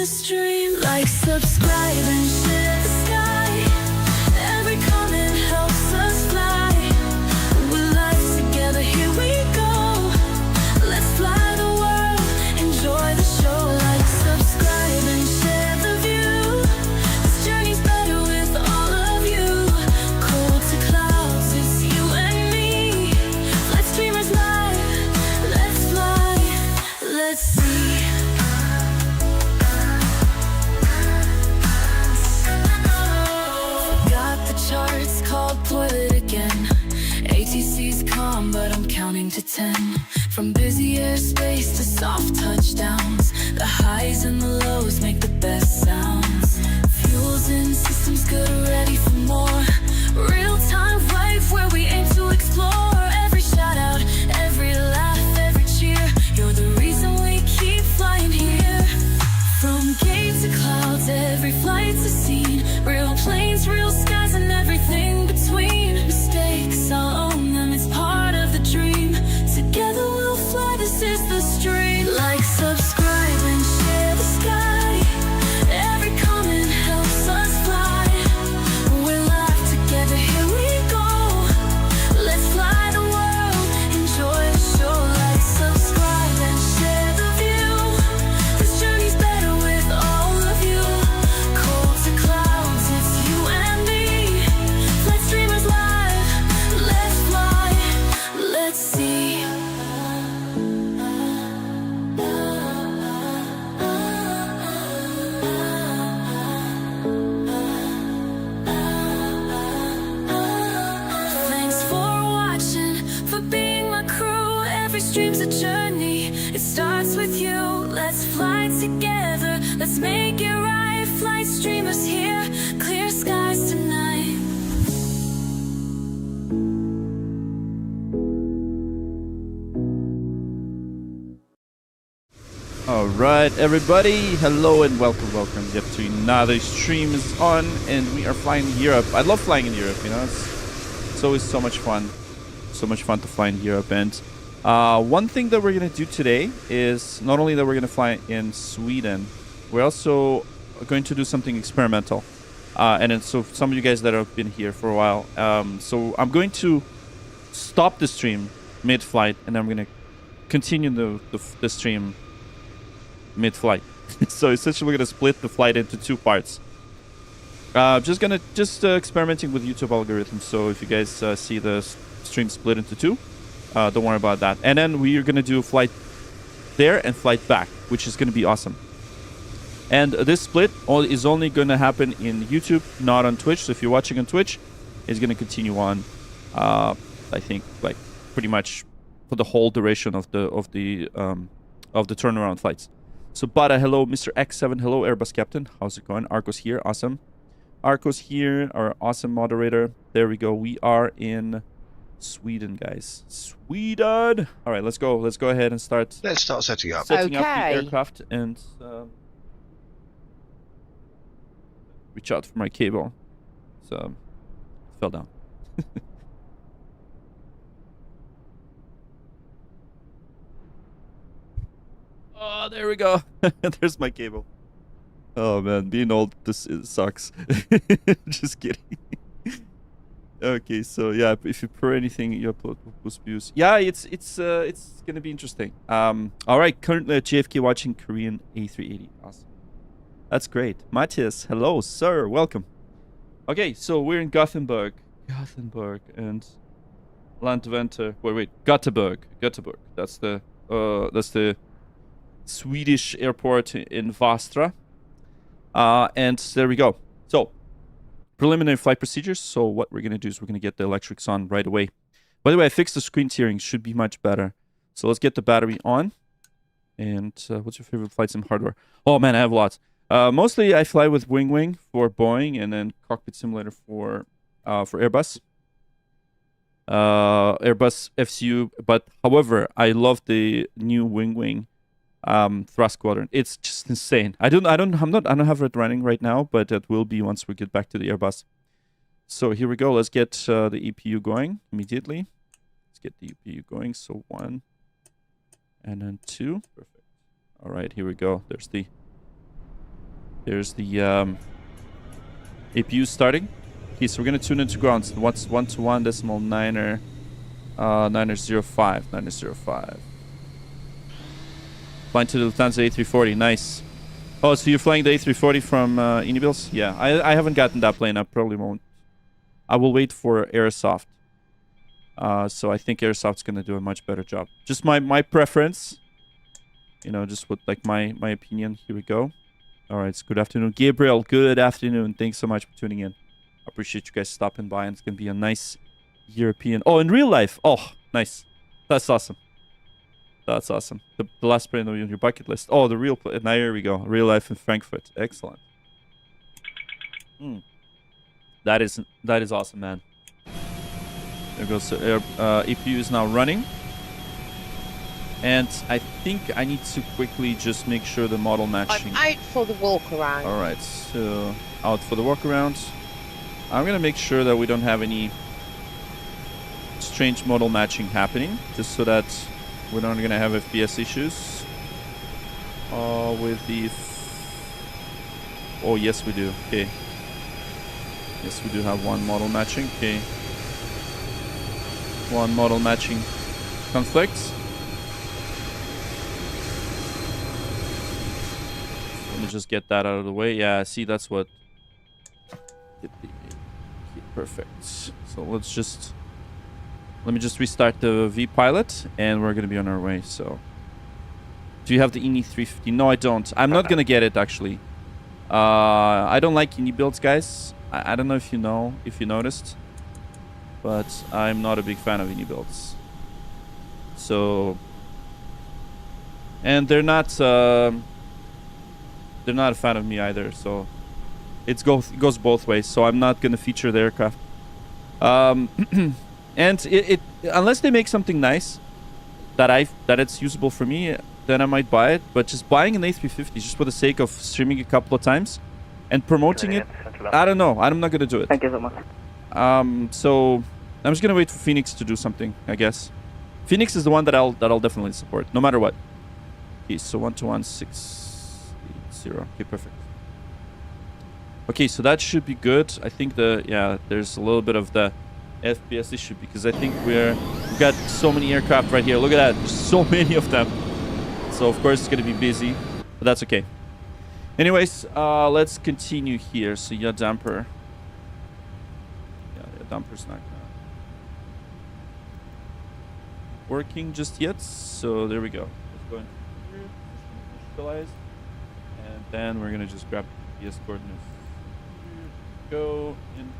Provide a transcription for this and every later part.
stream. Like, subscribe, and share the sky. Every comment helps us fly. We're live together, here we go. Let's fly the world, enjoy the show. Like, subscribe, and share the view. This journey's better with all of you. Cold to clouds, it's you and me. Flight streamers live, let's fly, let's see. Got the charts called toilet again. ATC's calm, but I'm counting to 10. From busy airspace to soft touchdowns, the highs and the lows make the best sounds. Fuels in, systems good, ready for more. Real-time life where we aim to explore. Every shout out, every laugh, every cheer. You're the reason we keep flying here. From gate to clouds, every flight's a scene. Real planes, real skies, and everything between. Mistakes, I'll own them, it's part of the dream. Together we'll fly, this is the stream. Like, subscribe, and share the sky. Every comment helps us fly. We're live together, here we go. Let's fly the world, enjoy the show. Like, subscribe, and share the view. This journey's better with all of you. Cold to clouds, it's you and me. Flight streamers live, let's fly, let's see. Thanks for watching, for being my crew. Every stream's a journey, it starts with you. Let's fly together, let's make it right. Flight streamers here, clear skies tonight. Alright everybody, hello and welcome yet to another stream is on, and we are flying in Europe. I love flying in Europe, you know, it's always so much fun to fly in Europe. And one thing that we're going to do today is not only that we're going to fly in Sweden, we're also going to do something experimental. And then, so some of you guys that have been here for a while, so I'm going to stop the stream mid-flight, and then I'm going to continue the stream mid-flight. So essentially we're going to split the flight into two parts. Just experimenting with YouTube algorithms, so if you guys see the stream split into two, don't worry about that. And then we're going to do flight there and flight back, which is going to be awesome. And this split is only going to happen in YouTube, not on Twitch. So if you're watching on Twitch, it's going to continue on, I think, like pretty much for the whole duration of the turnaround flights. So Bada, hello. Mr. X7, hello. Airbus Captain, how's it going? Arco's here, awesome. Arco's here, our awesome moderator. There we go. We are in Sweden, guys. Sweden. All right, let's go. Let's go ahead and start. Let's start setting up. Setting up the aircraft and reach out for my cable. So fell down. Oh, there we go. There's my cable. Oh man, being old, sucks. Just kidding. Okay, so yeah, if you prefer anything, you upload boost views. Yeah, it's gonna be interesting. All right, currently at JFK watching Korean A380. Awesome. That's great. Matthias, hello, sir. Welcome. Okay, so we're in Gothenburg, and Landventer. Wait, Gothenburg. That's the Swedish airport in Vastra. And there we go. So, preliminary flight procedures. So what we're going to do is we're going to get the electrics on right away. By the way, I fixed the screen tearing. Should be much better. So let's get the battery on. And what's your favorite flight sim hardware? Oh man, I have lots. Mostly I fly with Wing for Boeing, and then Cockpit Simulator for Airbus. Airbus FCU. But however, I love the new Wing thrust quadrant. It's just insane. I don't have it running right now, but it will be once we get back to the Airbus. So here we go. Let's get the EPU going immediately. Let's get the EPU going. So 1 and then 2. Perfect. All right, here we go. There's the There's the APU starting. Okay, so we're gonna tune into grounds. What's 121.9er 905. Flying to the Lufthansa A340. Nice. Oh, so you're flying the A340 from Unibills? Yeah, I haven't gotten that plane. I probably won't. I will wait for Airsoft. So I think Airsoft's gonna do a much better job. Just my preference. You know, just with like my opinion. Here we go. All right, so good afternoon, Gabriel. Good afternoon. Thanks so much for tuning in. I appreciate you guys stopping by, and it's gonna be a nice European. Oh, in real life. Oh, nice. That's awesome. That's awesome. The last plane on your bucket list. Oh, the real plane. Now here we go. Real life in Frankfurt. Excellent. That is awesome, man. There goes. So APU is now running. And I think I need to quickly just make sure the model matching. I'm out for the walk around. All right, so out for the walk around. I'm gonna make sure that we don't have any strange model matching happening, just so that we're not gonna have FPS issues. With the. Oh yes, we do. Okay. Yes, we do have one model matching. Okay. One model matching conflicts. Let me just get that out of the way. Yeah, see, that's what. Perfect. So let's just. Let me just restart the V pilot, and we're gonna be on our way. So, do you have the INI 350? No, I don't. I'm not gonna get it actually. I don't like INI builds, guys. I don't know if you noticed, but I'm not a big fan of INI builds. So, and they're not a fan of me either. So, it goes both ways. So I'm not gonna feature the aircraft. And it unless they make something nice that it's usable for me, then I might buy it. But just buying an A350 just for the sake of streaming a couple of times and promoting it, I don't know. I'm not gonna do it. Thank you so much. So I'm just gonna wait for Phoenix to do something, I guess. Phoenix is the one that I'll definitely support, no matter what. Okay, so 121.680. Okay, perfect. Okay, so that should be good. I think there's a little bit of the FPS issue because I think we've got so many aircraft right here. Look at that. There's so many of them. So of course it's going to be busy, but that's okay. Anyways, let's continue here. So your damper. Yeah, your damper's not working just yet. So there we go. Let's go into here, initialize, and then we're going to just grab PS coordinates. Go in.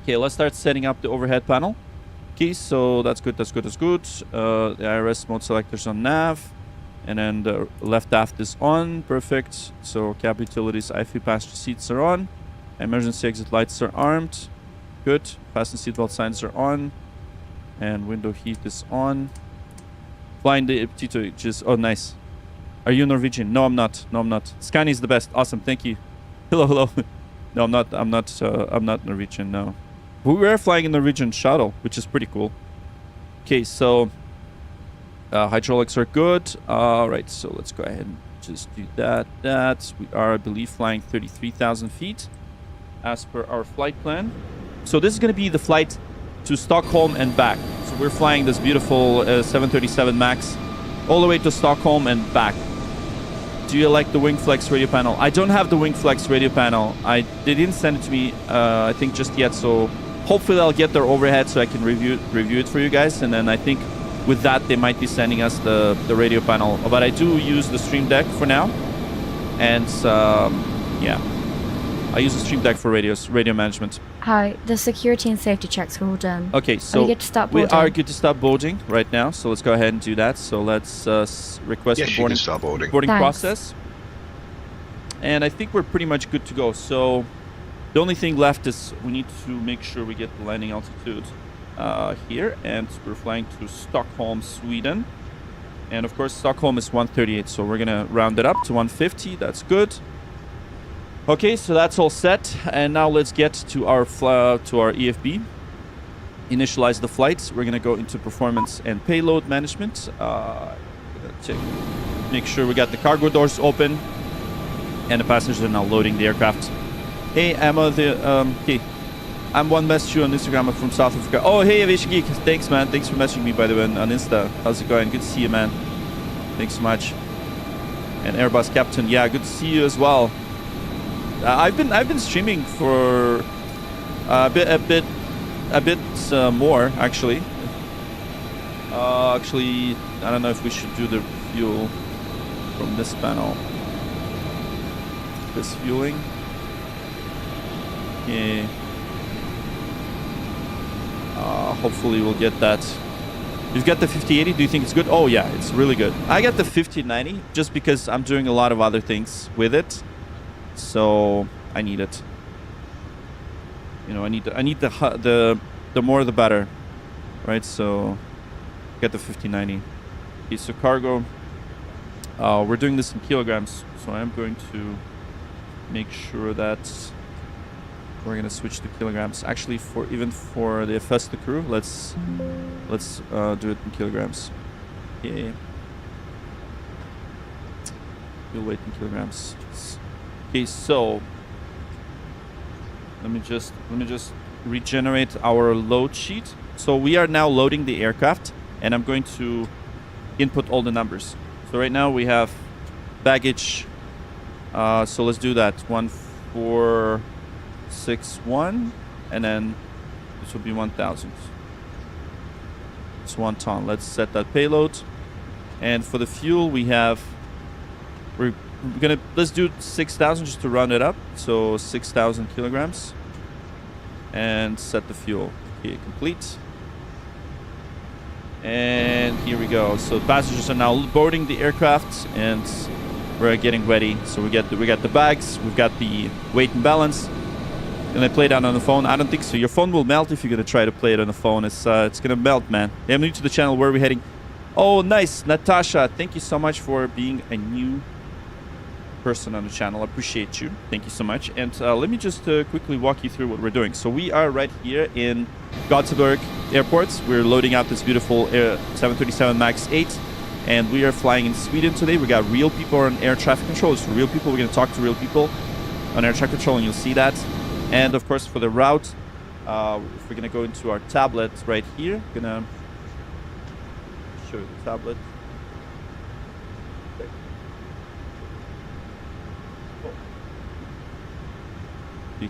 Okay, let's start setting up the overhead panel. Okay, so that's good. The IRS mode selectors on nav, and then the left aft is on. Perfect. So cab utilities, IFE passenger seats are on. Emergency exit lights are armed. Good. Fasten seatbelt signs are on, and window heat is on. Flying the Tito just. Oh, nice. Are you Norwegian? No, I'm not. Scania is the best. Awesome. Thank you. Hello. No, I'm not Norwegian, no. We were flying a Norwegian shuttle, which is pretty cool. Okay, so hydraulics are good. Alright, so let's go ahead and just do that. We are, I believe, flying 33,000 feet as per our flight plan. So this is going to be the flight to Stockholm and back. So we're flying this beautiful 737 MAX all the way to Stockholm and back. Do you like the WingFlex radio panel? I don't have the WingFlex radio panel. They didn't send it to me, I think, just yet. So hopefully I'll get their overhead so I can review it for you guys. And then I think with that, they might be sending us the radio panel. But I do use the Stream Deck for now. And yeah, I use the Stream Deck for radio management. Hi, the security and safety checks were all done. Okay, so we get to start boarding? We are good to start boarding right now. So let's go ahead and do that. So let's request the boarding process. And I think we're pretty much good to go. So the only thing left is we need to make sure we get the landing altitude here. And we're flying to Stockholm, Sweden. And of course, Stockholm is 138. So we're going to round it up to 150. That's good. Okay, so that's all set, and now let's get to our EFB. Initialize the flights. We're gonna go into performance and payload management. Check make sure we got the cargo doors open, and the passengers are now loading the aircraft. Hey, Emma, hey, I'm one message you on Instagram. I'm from South Africa. Oh, hey, ESGG. Thanks, man. Thanks for messaging me, by the way, on Insta. How's it going? Good to see you, man. Thanks so much. And Airbus Captain, yeah, good to see you as well. I've been streaming for a bit more actually. Actually, I don't know if we should do the fuel from this panel. This fueling. Okay. Hopefully we'll get that. You've got the 5080. Do you think it's good? Oh yeah, it's really good. I got the 5090 just because I'm doing a lot of other things with it, so I need it. You know, I need the more the better, right? So get the 5090. Okay, so cargo. We're doing this in kilograms, so I'm going to make sure that we're gonna switch to kilograms. Actually, for the FS the crew, let's do it in kilograms. Okay. We'll wait in kilograms. Okay, so let me just regenerate our load sheet. So we are now loading the aircraft, and I'm going to input all the numbers. So right now we have baggage. So let's do that. 1461, and then this will be 1,000. It's 1 ton. Let's set that payload. And for the fuel, let's do 6,000 just to round it up. So 6,000 kilograms. And set the fuel. Okay, complete. And here we go. So passengers are now boarding the aircraft, and we're getting ready. So we got the bags, we've got the weight and balance. Can I play that on the phone? I don't think so. Your phone will melt if you're gonna try to play it on the phone. It's gonna melt, man. Hey, I'm new to the channel. Where are we heading? Oh, nice, Natasha. Thank you so much for being a new person on the channel. I appreciate you. Thank you so much. And let me just quickly walk you through what we're doing. So we are right here in Gothenburg Airport. We're loading out this beautiful 737 MAX 8. And we are flying in Sweden today. We got real people on air traffic control. It's real people. We're going to talk to real people on air traffic control, and you'll see that. And of course, for the route, if we're going to go into our tablet right here, I'm going to show you the tablet. Okay. Oh.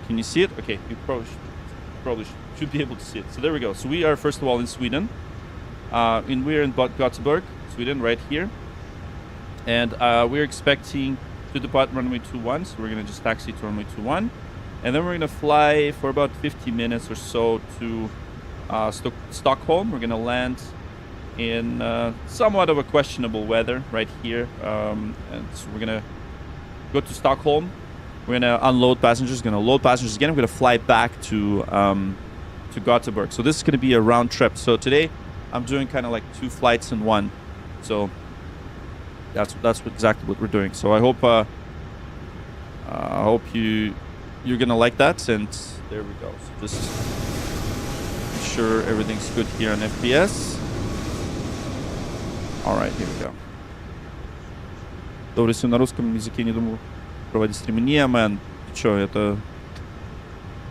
Can you see it? Okay, you probably should be able to see it. So there we go. So we are first of all in Sweden. We're in Gothenburg, Sweden, right here. And we're expecting to depart runway 21, so we're going to just taxi to runway 21. And then we're going to fly for about 50 minutes or so to Stockholm. We're going to land in somewhat of a questionable weather right here. And so we're going to go to Stockholm. We're going to unload passengers, going to load passengers again. We're going to fly back to Gothenburg. So this is going to be a round trip. So today I'm doing kind of like 2 flights in one. So that's exactly what we're doing. So I hope you're gonna like that. And there we go. So just make sure everything's good here on FPS. All right, here we go. Добрый, если на русском языке не думал проводить стримы. Не, man, чё, это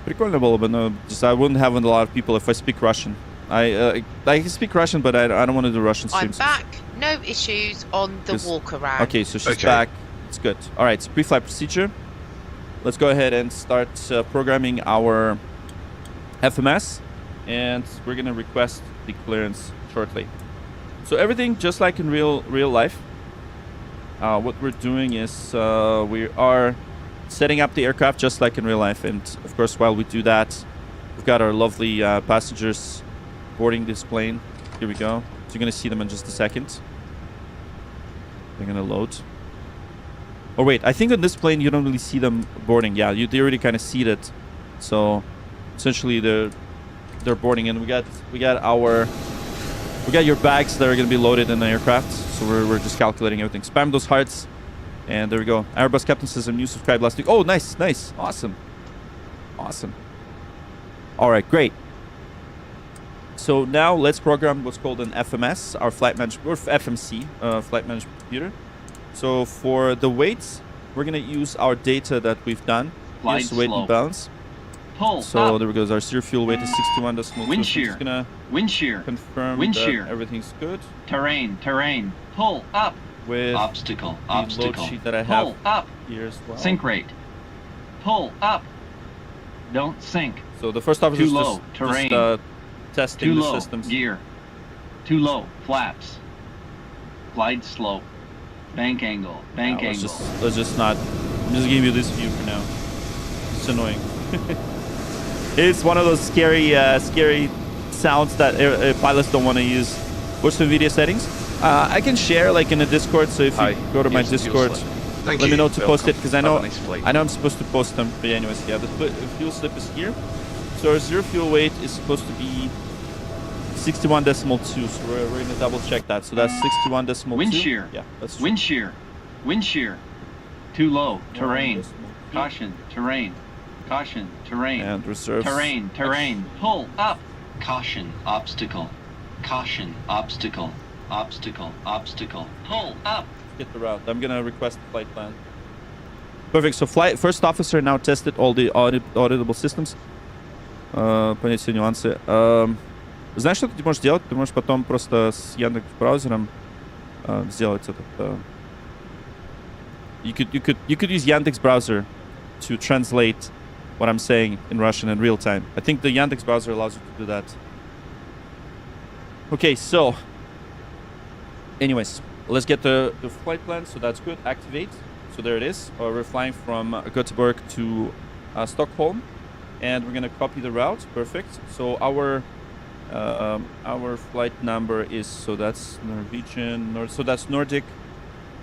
прикольно было бы, но just I wouldn't have a lot of people if I speak Russian. I can speak Russian, but I don't want to do Russian streams. I'm back. No issues on the walk around. Okay, so she's back. It's good. All right, so pre-flight procedure. Let's go ahead and start programming our FMS, and we're gonna request the clearance shortly. So everything just like in real life. What we're doing is we are setting up the aircraft just like in real life, and of course, while we do that, we've got our lovely passengers boarding this plane. Here we go. So you're gonna see them in just a second. They're gonna load. Oh wait, I think on this plane you don't really see them boarding. Yeah, they already kind of seated. So essentially they're boarding, and we got your bags that are gonna be loaded in the aircraft. So we're just calculating everything. Spam those hearts, and there we go. Airbus Captain says I'm new subscribed last week. Oh, nice, awesome. All right, great. So now let's program what's called an FMS, our flight management, or FMC, flight management computer. So for the weights, we're gonna use our data that we've done. Glide Here's weight slope. and balance. Pull So up. there we go. Our zero fuel weight is 61.2. Wind So I'm shear. just gonna Wind shear. confirm Wind that shear. everything's good Terrain. Terrain. Pull up. with Obstacle. the load Obstacle. sheet that I Pull have up. here as well. Sink rate. Pull up. Don't sink. So the first officer Too is low. just Terrain. testing Too the low. systems. Gear. Too low. Flaps. Glide slope. Bank angle. Bank Yeah, angle. let's just not. I'm just giving you this view for now. It's annoying. It's one of those scary sounds that pilots don't want to use. What's the video settings? I can share like in a Discord. So if you go to my here's the fuel Discord, slip. let me know to post it because I know Have a nice flight. I'm supposed to post them. But anyways, yeah, the fuel slip is here. So our zero fuel weight is supposed to be 61.2. So we're going to double check that. So that's 61.2. Wind shear. Yeah, that's Wind shear. Wind shear. Too low. Terrain. 61.2. Caution. Terrain. Caution. Terrain. And reserves. Terrain. Terrain. Pull up. Caution. Obstacle. Caution. Obstacle. Obstacle. Obstacle. Pull up. Get the route. I'm gonna request the flight plan. Perfect. So first officer now tested all the auditable systems. Понять все нюансы. Знаешь, что ты можешь делать? Ты можешь потом просто с Яндекс браузером сделать этот. You could use Yandex browser to translate what I'm saying in Russian in real time. I think the Yandex browser allows you to do that. Okay, so anyways, let's get the flight plan. So that's good. Activate. So there it is. We're flying from Gothenburg to Stockholm, and we're gonna copy the route. Perfect. So our flight number is, so that's Norwegian. So that's Nordic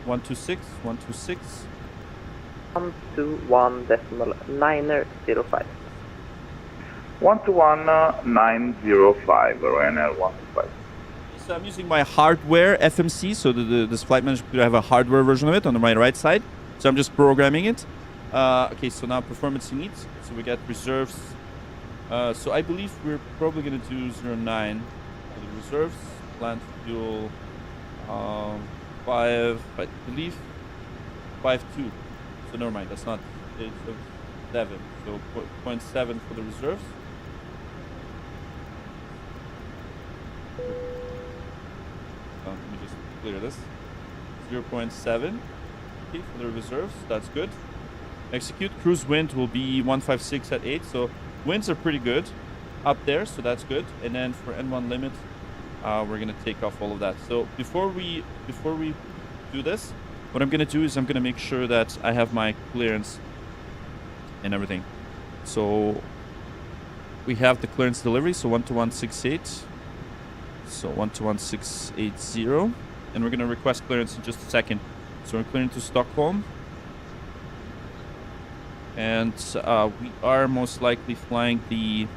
126. 121.905. 121.905, Ryanair 125. So I'm using my hardware FMC. So this flight manager could have a hardware version of it on my right side. So I'm just programming it. Okay, so now performance needs. So we got reserves. So I believe we're probably going to do 09 for the reserves. Plant fuel 5, I believe 5.2. So never mind, that's not, it's 7. So 0.7 for the reserves. Let me just clear this. 0.7 okay, for the reserves. That's good. Execute. Cruise wind will be 156 at 8. So winds are pretty good up there. So that's good. And then for N1 limit, we're gonna take off all of that. So before we do this, what I'm gonna do is I'm gonna make sure that I have my clearance and everything. So we have the clearance delivery. So 12168. So 121,680, and we're gonna request clearance in just a second. So we're clearing to Stockholm, and we are most likely flying the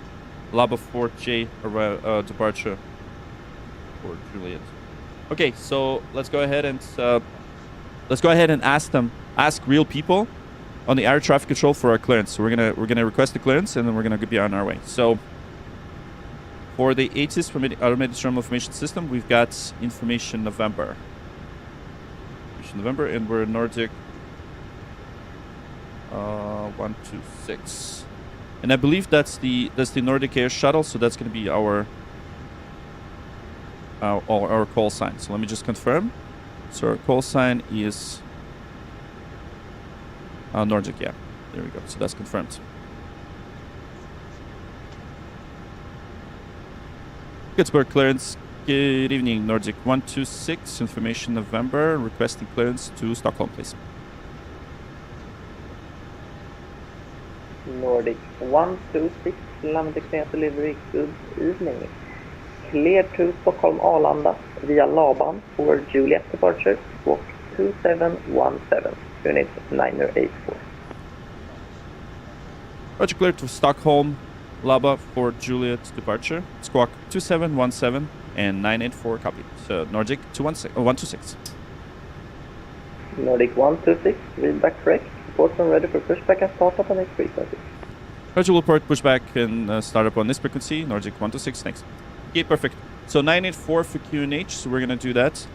Laba 4J departure for Juliet. Okay, so let's go ahead and ask real people on the air traffic control for our clearance. So we're gonna request the clearance, and then we're gonna be on our way. So for the ATIS Automated Terminal Information System, we've got information November. And we're Nordic 126. And I believe that's the Nordic Air Shuttle, so that's going to be our call sign. So let me just confirm. So our call sign is Nordic, yeah. There we go. So that's confirmed. Gothenburg clearance. Good evening, Nordic 126, information November, requesting clearance to Stockholm, please. Nordic 126, landing clearance delivery, good evening. Clear to Stockholm Arlanda via Laban for Juliet departure, squawk 2717, unit 984. Roger, clear to Stockholm, Laba for Juliet departure, squawk 2717 and 984, copy. So Nordic 126. Nordic 126, read back correct. Report when ready for pushback and startup on next frequency. Roger, will report pushback and startup on this frequency. Nordic 126, thanks. Okay, perfect. So 984 for QNH, so we're gonna do that.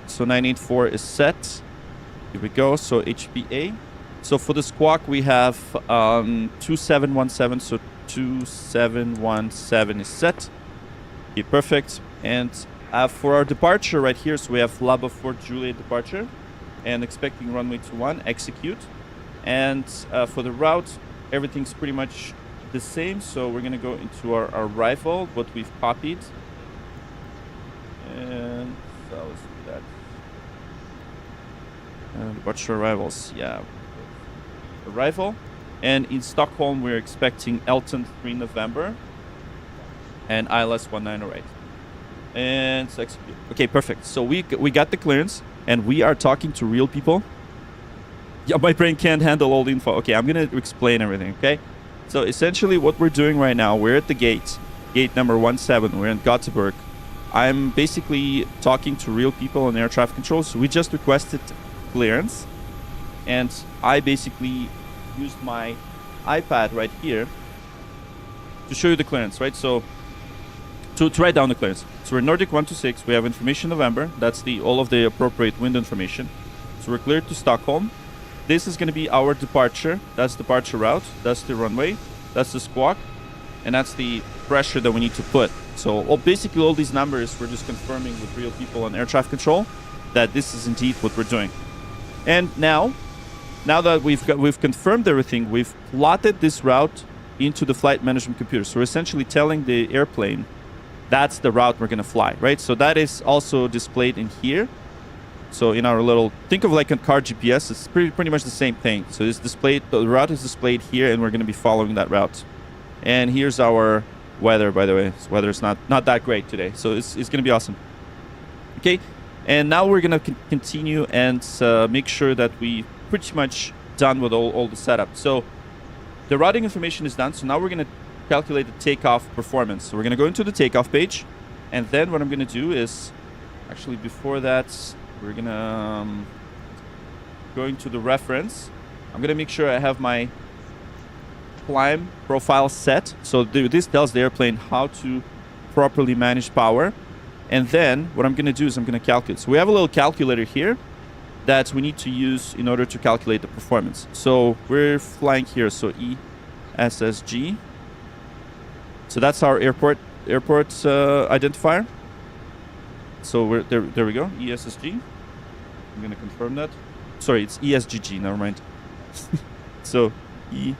So 984 is set. Here we go. So HPA. So for the squawk, we have 2717. So 2717 is set. Okay, perfect. And for our departure right here, so we have Laba 4 Juliet departure and expecting runway 21, execute. And for the route, everything's pretty much the same. So we're going to go into our arrival, what we've copied. And so let's do that. Departure arrivals, yeah. Arrival. And in Stockholm, we're expecting Elton 3 November and ILS 1908. And so execute. Okay, perfect. So we got the clearance and we are talking to real people. Yeah, my brain can't handle all the info. Okay, I'm going to explain everything, okay? So essentially what we're doing right now, we're at the gate number 17. We're in Gothenburg. I'm basically talking to real people in air traffic control. So we just requested clearance. And I basically used my iPad right here to show you the clearance, right? So to write down the clearance. So we're Nordic 126. We have information November. That's all of the appropriate wind information. So we're cleared to Stockholm. This is going to be our departure. That's departure route. That's the runway. That's the squawk. And that's the pressure that we need to put. So basically all these numbers, we're just confirming with real people on air traffic control that this is indeed what we're doing. And now that we've confirmed everything, we've plotted this route into the flight management computer. So we're essentially telling the airplane that's the route we're going to fly, right? So that is also displayed in here. So in our little, think of like a car GPS, it's pretty much the same thing. So it's displayed, the route is displayed here and we're going to be following that route. And here's our weather, by the way. So weather is not that great today. So it's going to be awesome. Okay. And now we're going to continue and make sure that we pretty much done with all the setup. So the routing information is done. So now we're going to calculate the takeoff performance. So we're going to go into the takeoff page. And then what I'm going to do is, actually before that, we're going to go into the reference. I'm going to make sure I have my climb profile set. So this tells the airplane how to properly manage power. And then what I'm going to do is I'm going to calculate. So we have a little calculator here that we need to use in order to calculate the performance. So we're flying here. So ESSG. So that's our airport identifier. So we're there we go. ESSG. I'm going to confirm that. Sorry, it's ESGG. Never mind. So E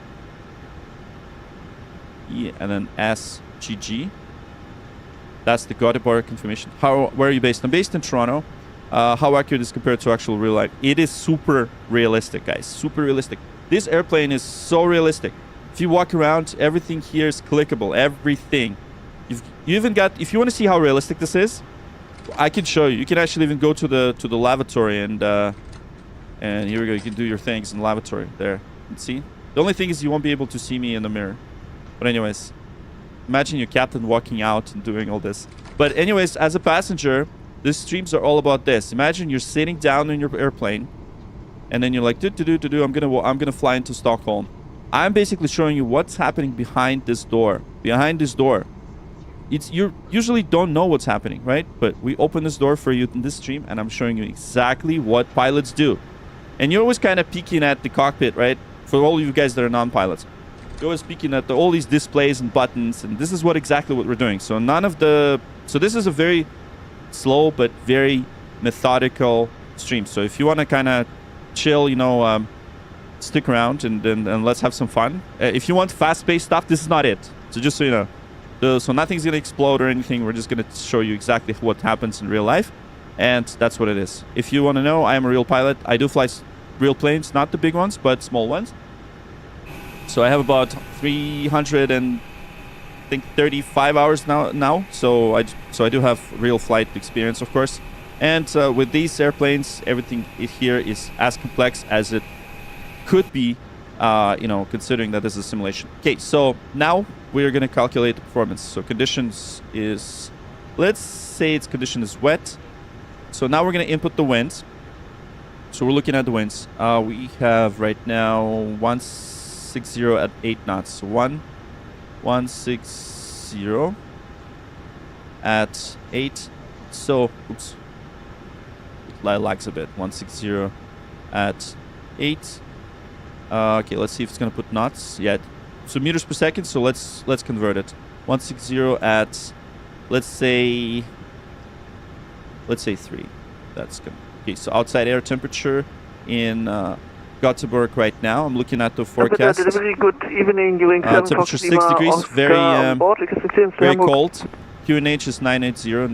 and then SGG. That's the Gothenburg information. Where are you based? I'm based in Toronto. How accurate is compared to actual real life? It is super realistic, guys. Super realistic. This airplane is so realistic. If you walk around, everything here is clickable. Everything. You even got. If you want to see how realistic this is, I can show you. You can actually even go to the lavatory and here we go. You can do your things in the lavatory there. You can see. The only thing is you won't be able to see me in the mirror. But anyways, imagine your captain walking out and doing all this. But anyways, as a passenger, these streams are all about this. Imagine you're sitting down in your airplane, and then you're like, I'm gonna fly into Stockholm. I'm basically showing you what's happening behind this door. Behind this door, you usually don't know what's happening, right? But we open this door for you in this stream, and I'm showing you exactly what pilots do. And you're always kind of peeking at the cockpit, right? For all of you guys that are non-pilots. You're always peeking at all these displays and buttons, and this is exactly what we're doing. So so this is a very slow but very methodical stream. So if you want to kind of chill, stick around and let's have some fun. If you want fast-paced stuff, this is not it. So just so you know. So nothing's going to explode or anything. We're just going to show you exactly what happens in real life. And that's what it is. If you want to know, I am a real pilot. I do fly real planes, not the big ones, but small ones. So I have about 335 hours now. So I do have real flight experience, of course. And with these airplanes, everything here is as complex as it could be, considering that this is a simulation. Okay, so now we're going to calculate the performance. So conditions is, let's say its condition is wet. So now we're going to input the winds. So we're looking at the winds. We have right now 160 at 8 knots. So 160 at 8. So, oops. It lags a bit. 160 at 8. Okay, let's see if it's gonna put knots. Yeah, so meters per second. So let's convert it. 160 at, let's say 3. That's good. Okay, so outside air temperature in Gothenburg right now. I'm looking at the forecast. Good evening, temperature 6 degrees. Very cold. QNH is 980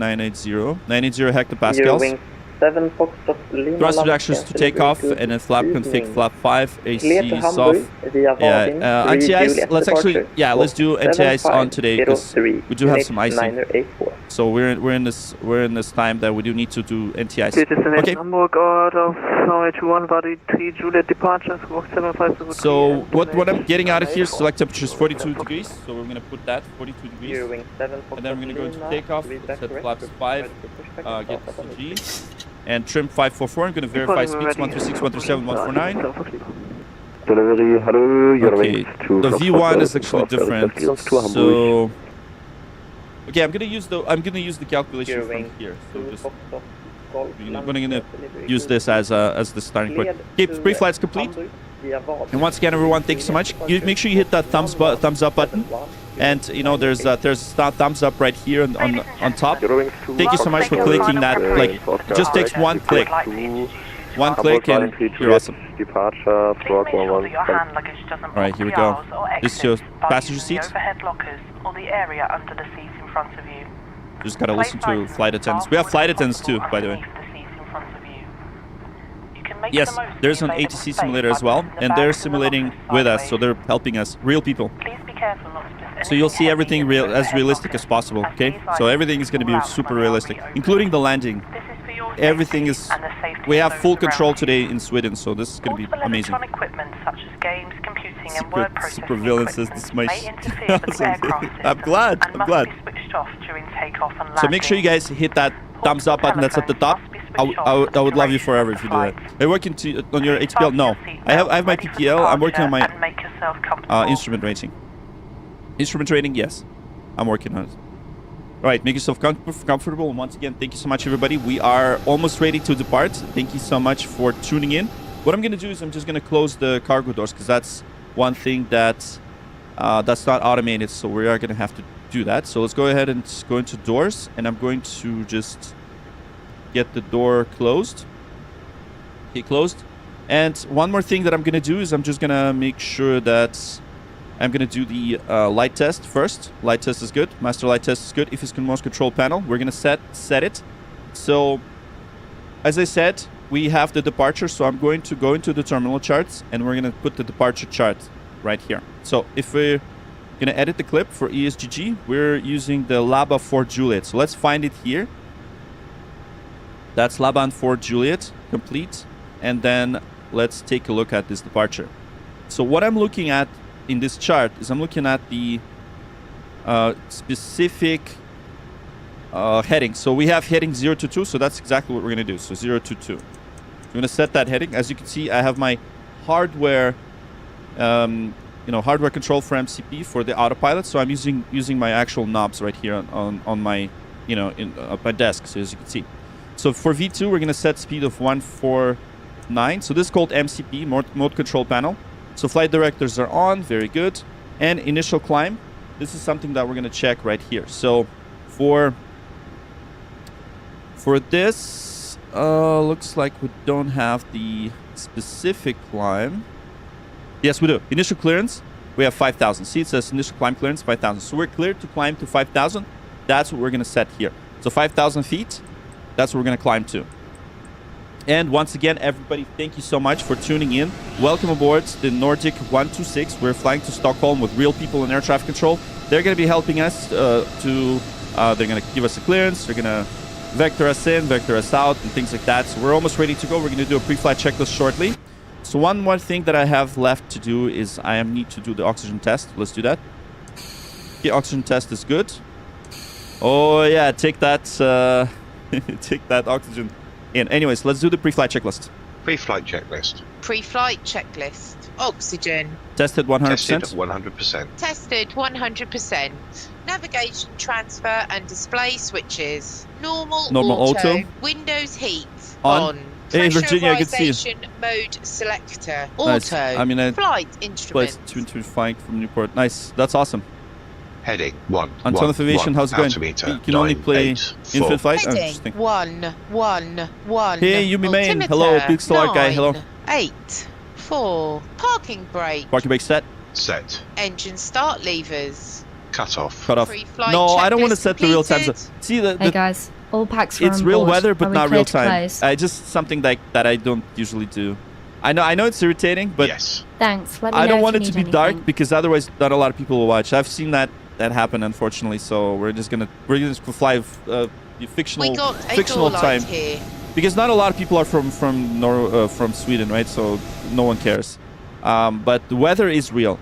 hectopascals. 7 Foxtrot Lima. Thrust reductions to take off, and then flap config flap 5. AC is off. Yeah, anti-ice. Let's actually, let's do anti-ice on today because we do have some icing. So we're in this time that we do need to do anti-ice. Okay. Hamburg out of 21 body 3 Juliet departure. So what I'm getting out of here, select temperature is 42 degrees. So we're gonna put that 42 degrees, and then we're gonna go into takeoff. Set flaps 5. Get G. And trim 544. I'm going to verify speeds 136, 137, 149. Delivery, hello, okay, the V1 is actually different. So okay, I'm gonna use the calculation from here. So just I'm gonna use this as the starting point. Okay, pre-flight's complete. And once again, everyone, thank you so much. Make sure you hit that thumbs up button. And you know there's a thumbs up right here on top. Thank you so much for clicking that. Like, just takes one click. One click and you're awesome. Alright, here we go. This is your passenger seats. Just gotta listen to flight attendants. We have flight attendants too, by the way. Yes, there's an ATC simulator as well, and they're simulating with us, so they're helping us. Real people. So you'll see everything as realistic as possible, okay? So everything is going to be super realistic, including the landing. Everything is... We have full control today in Sweden, so this is going to be amazing. Super villain says this is my... I'm glad. So make sure you guys hit that thumbs up button that's at the top. I would love you forever if you do that. Are you working on your HPL? No. I have my PPL. I'm working on my instrument rating. Instrument rating, yes. I'm working on it. Alright, make yourself comfortable. And once again, thank you so much, everybody. We are almost ready to depart. Thank you so much for tuning in. What I'm going to do is I'm just going to close the cargo doors because that's one thing that's not automated. So we are going to have to do that. So let's go ahead and go into doors. And I'm going to just get the door closed. Okay, closed. And one more thing that I'm going to do is I'm just going to make sure that I'm going to do the light test first. Light test is good. Master light test is good. If it's most control panel, we're going to set it. So, as I said, we have the departure. So I'm going to go into the terminal charts, and we're going to put the departure chart right here. So if we're going to edit the clip for ESGG, we're using the LABA 4 Juliet. So let's find it here. That's LABA 4 Juliet, complete. And then let's take a look at this departure. So what I'm looking at in this chart is I'm looking at the specific heading. So we have heading 0 to 2, so that's exactly what we're going to do. So 0 to 2. I'm going to set that heading. As you can see, I have my hardware, hardware control for MCP for the autopilot. So I'm using my actual knobs right here on my, my desk. So as you can see. So for V2, we're going to set speed of 149. So this is called MCP, mode control panel. So flight directors are on, very good. And initial climb, this is something that we're going to check right here. So for this, looks like we don't have the specific climb. Yes, we do. Initial clearance, we have 5,000. See, it says initial climb clearance, 5,000. So we're cleared to climb to 5,000. That's what we're going to set here. So 5,000 feet, that's what we're going to climb to. And once again, everybody, thank you so much for tuning in. Welcome aboard the Nordic 126. We're flying to Stockholm with real people in air traffic control. They're going to be helping us they're going to give us a clearance. They're going to vector us in, vector us out, and things like that. So we're almost ready to go. We're going to do a pre-flight checklist shortly. So one more thing that I have left to do is I need to do the oxygen test. Let's do that. Okay, oxygen test is good. Oh yeah, take that, take that oxygen. Anyways, let's do the pre-flight checklist. Pre-flight checklist. Pre-flight checklist. Oxygen. Tested 100%. Tested 100%. Tested 100%. Navigation transfer and display switches. Normal auto. Windows heat on. Hey, Virginia, I can see you. Pressurization mode selector. Nice. Auto. I mean, Flight Place instrument. to flying from Newport. Nice. That's awesome. Heading 1. Anton of Aviation, how's it going? Altimeter, You can only play 984. infinite flight? Oh, Heading interesting. 111. Hey, Yumi Main. Altimeter, Hello, Big Star guy. Hello. 984. Parking brake. Parking brake set. Set. Engine start levers. Cut off. Cut off. Pre-flight No, I don't want to checklist set the real time zone. completed. See, Hey guys, all packs are it's on real board. weather, but Are we not clear real to time. close? Just something that I don't usually do. I know it's irritating, but Yes. Thanks. Let me I know don't if want you it to need be dark anything. because otherwise not a lot of people will watch. I've seen that happen, unfortunately. So we're just gonna fly the fictional We got a fictional door time light here. because not a lot of people are from Sweden, right? So no one cares. But the weather is real.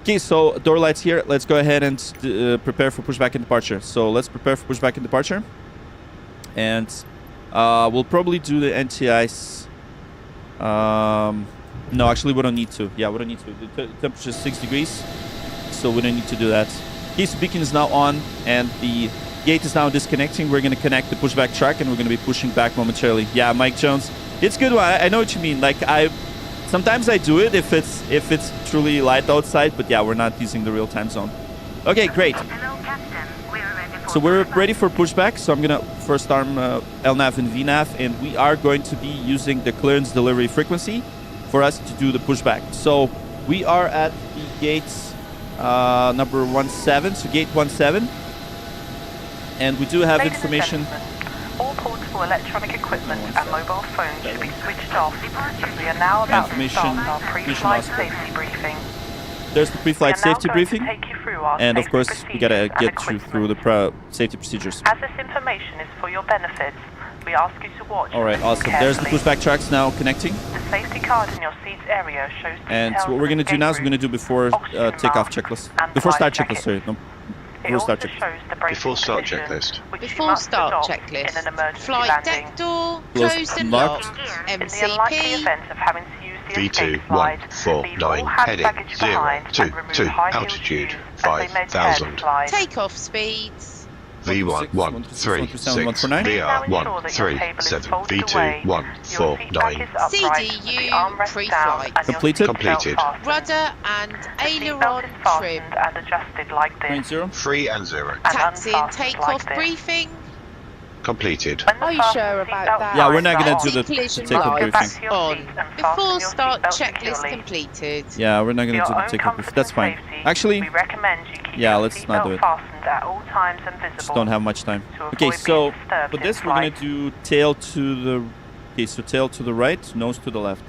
Okay, so door lights here. Let's go ahead and prepare for pushback and departure. So let's prepare for pushback and departure, and we'll probably do the anti-ice. No, actually, we don't need to. Yeah, we don't need to. The temperature is 6 degrees, so we don't need to do that. Okay, so beacon is now on, and the gate is now disconnecting. We're going to connect the pushback track, and we're going to be pushing back momentarily. Yeah, Mike Jones. It's good. I know what you mean. Like sometimes I do it if it's truly light outside, but yeah, we're not using the real time zone. Okay, great. So we're ready for pushback. So I'm gonna first arm LNAV and VNAV, and we are going to be using the clearance delivery frequency for us to do the pushback. So we are at the gates number 17, so gate 17, and we do have information. All portable electronic equipment and mobile phones should be switched off. We are now about to start our pre-flight safety briefing. There's the pre-flight safety briefing, and of safety course we gotta procedures get and you through the safety procedures. As this information is for your benefit, we ask you to watch. All right, awesome. There's the pushback tracks now connecting. The safety card in your seats area shows And details what we're of gonna do now is we're gonna do before oxygen takeoff mask checklist. and Before start flight checklist, sorry. No, It before also start checklist. shows the braking Before start position, checklist. which you Before must start adopt checklist. in an emergency Flight landing. deck door Closed closed and locked. locked. In the unlikely MCP. event of having to use the escape V2 slide, 149 leave all hand heading baggage 0 behind to and remove 2 high-heeled altitude shoes as they may tear the 5000. slide. Takeoff speeds. V1 136 VR 137 V2 149. CDU pre-flight. Completed. Completed. Rudder and aileron trim. And adjusted like this. 0. 3 and 0. Taxi and unfastened takeoff like this. briefing. Completed. When the Are you fasten sure about seatbelt that? Yeah, we're not gonna signs do are the on, Collision takeoff go lights back briefing. to your on. seat and fasten Before your start seatbelt checklist securely. completed. Yeah, we're not For gonna your do the own takeoff comfort briefing. That's and fine. safety, Actually, we recommend you keep yeah, your let's not do seatbelt it. fastened at all times and visible. Just don't have much time. To Okay, avoid so being disturbed for in this we're gonna flight. do tail to the. Okay, so tail to the right, nose to the left.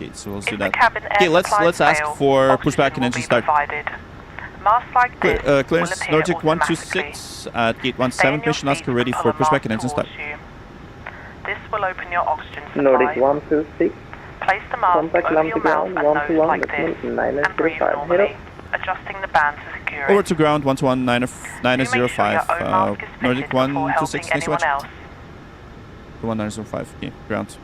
Okay, so let's do If the that. cabin air Okay, let's supplies ask fail, for oxygen pushback and will engine be start. provided. Masks like this will Clearance appear Nordic automatically. 126 at gate Stay in 17. your Mission seat Oscar ready and for pull a pushback mask and engine start. towards you. This will open your oxygen supply. Nordic 126. Place the mask Contact over land your to mouth ground and nose 121 like decimal this, and breathe 905. normally, adjusting the band to secure it. Over to ground 121 Do make sure your 905. own mask is Nordic fitted before 126. helping Thanks so anyone much. else. 1905. Okay, ground.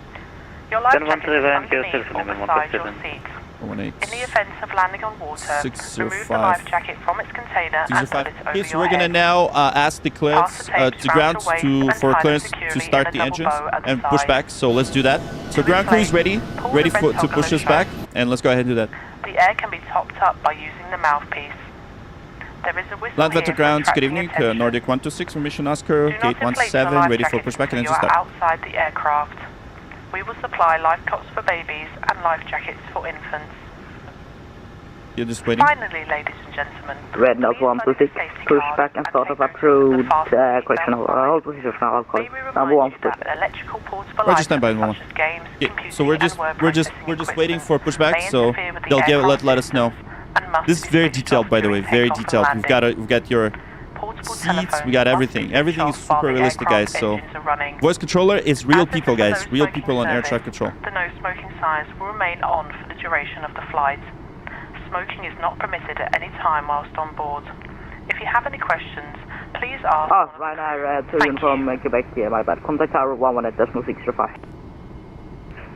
Your life Then jacket is 131 goes underneath to or minimum beside your 137. seat. 18. In the event of landing on water, remove the 605. life jacket from its container and put 605. it over Okay, so your we're gonna head. now ask the clearance Pass the tapes to round ground your waist to and for tie them clearance to securely start in a the double engines bow at the and push side. back. So let's do that. So To ground crew is replace, ready, pull ready the for red to toggle push us lever. back, and let's go ahead and do that. The air can be topped up by using the mouthpiece. There is a whistle Land here vetter for ground. Good attracting evening. attention. Nordic 126 from Mission Oscar. Do not Gate inflate the 17 life ready for jacket pushback and until engine you are start. outside the aircraft. We will supply life cots for babies and life jackets for infants. You're just waiting. Finally, ladies and gentlemen, Red Note please load the 126. safety Push card back and and start take of note approved. the fasten Question seatbelt of sign. hold position for alcohol. May we remind Number you 1 that electrical portable Roger, stand by, items Mama. such as games, Yeah, computing, so we're and just word we're just processing waiting for equipment pushback. may So interfere with the they'll aircraft let us know. systems and must This is be very switched detailed, off by the way. during Very takeoff and detailed. We've got your Portable seats. telephones We got must everything. be Everything is switched off super while the realistic, guys. aircraft So engines are running. voice controller is real As this people, is a guys. Real no-smoking people on air service, traffic control. The no smoking signs will remain on for the duration of the flight. Smoking is not permitted at any time whilst on board. If you have any questions, please ask. Oh, Ryanair 2 from Quebec here, my bad. Contact tower 118.605.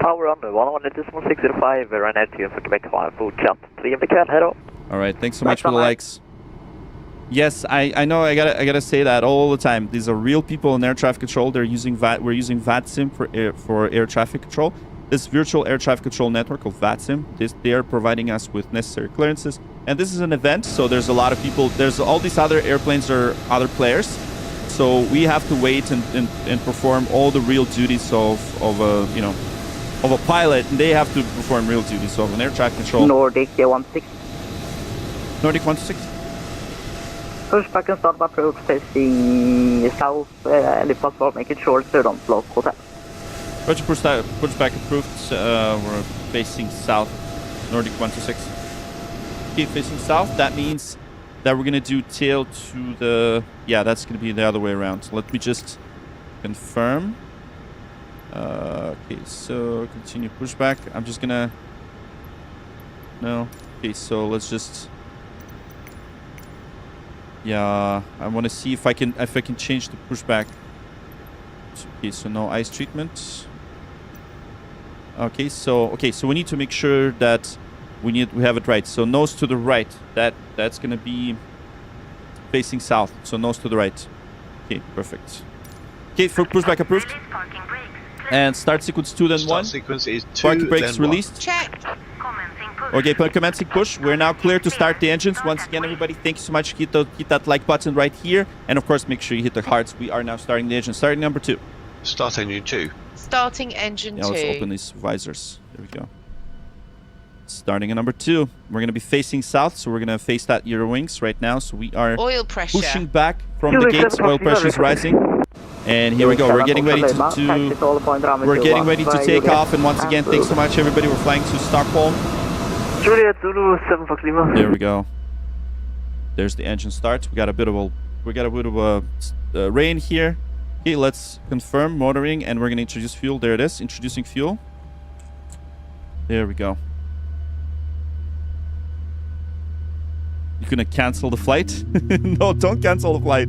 Tower under 118.605, Ryanair 2 för Quebec, ha en fortsatt trevlig kväll, hejdå. All right. Thanks so much for the likes. Yes, I know. I gotta say that all the time. These are real people in air traffic control. We're using VATSIM for air traffic control. This virtual air traffic control network of VATSIM. They are providing us with necessary clearances. And this is an event, so there's a lot of people. There's all these other airplanes or other players. So we have to wait and perform all the real duties of a pilot, and they have to perform real duties of an air traffic control. Nordic 16. Nordic 126. Pushback and start approach facing south, and if possible, make it short, so don't block hotel. Roger, pushback approved. We're facing south, Nordic 126. Okay, facing south, that means that we're going to do tail to the... Yeah, that's going to be the other way around. So let me just confirm. Okay, so continue pushback. I'm just going to... No. Okay, so let's just... Yeah, I want to see if I can change the pushback. Okay, so no ice treatment. Okay, so we need to make sure that we have it right. So nose to the right. That's gonna be facing south. So nose to the right. Okay, perfect. Okay, for pushback approved. And start sequence 2 then 1. Start sequence is 2 Parking brakes then 1. released. Check. Okay, commencing push. We're now clear to start the engines. Once again, everybody, thank you so much. Hit that like button right here. And of course, make sure you hit the hearts. We are now starting the engine. Starting number 2. Start engine 2. Starting engine 2. Let's open these visors. There we go. Starting at number 2. We're going to be facing south, so we're going to face that Euro wings right now. So we are oil pressure. pushing back from the gates. Oil pressure is rising. And here we go. We're getting ready to take off. And once again, thanks so much, everybody. We're flying to Stockholm. Juliet Zulu 7 for Lima. There we go. There's the engine start. We got a bit of a rain here. Okay, let's confirm motoring, and we're gonna introduce fuel. There it is. Introducing fuel. There we go. You gonna cancel the flight? No, don't cancel the flight.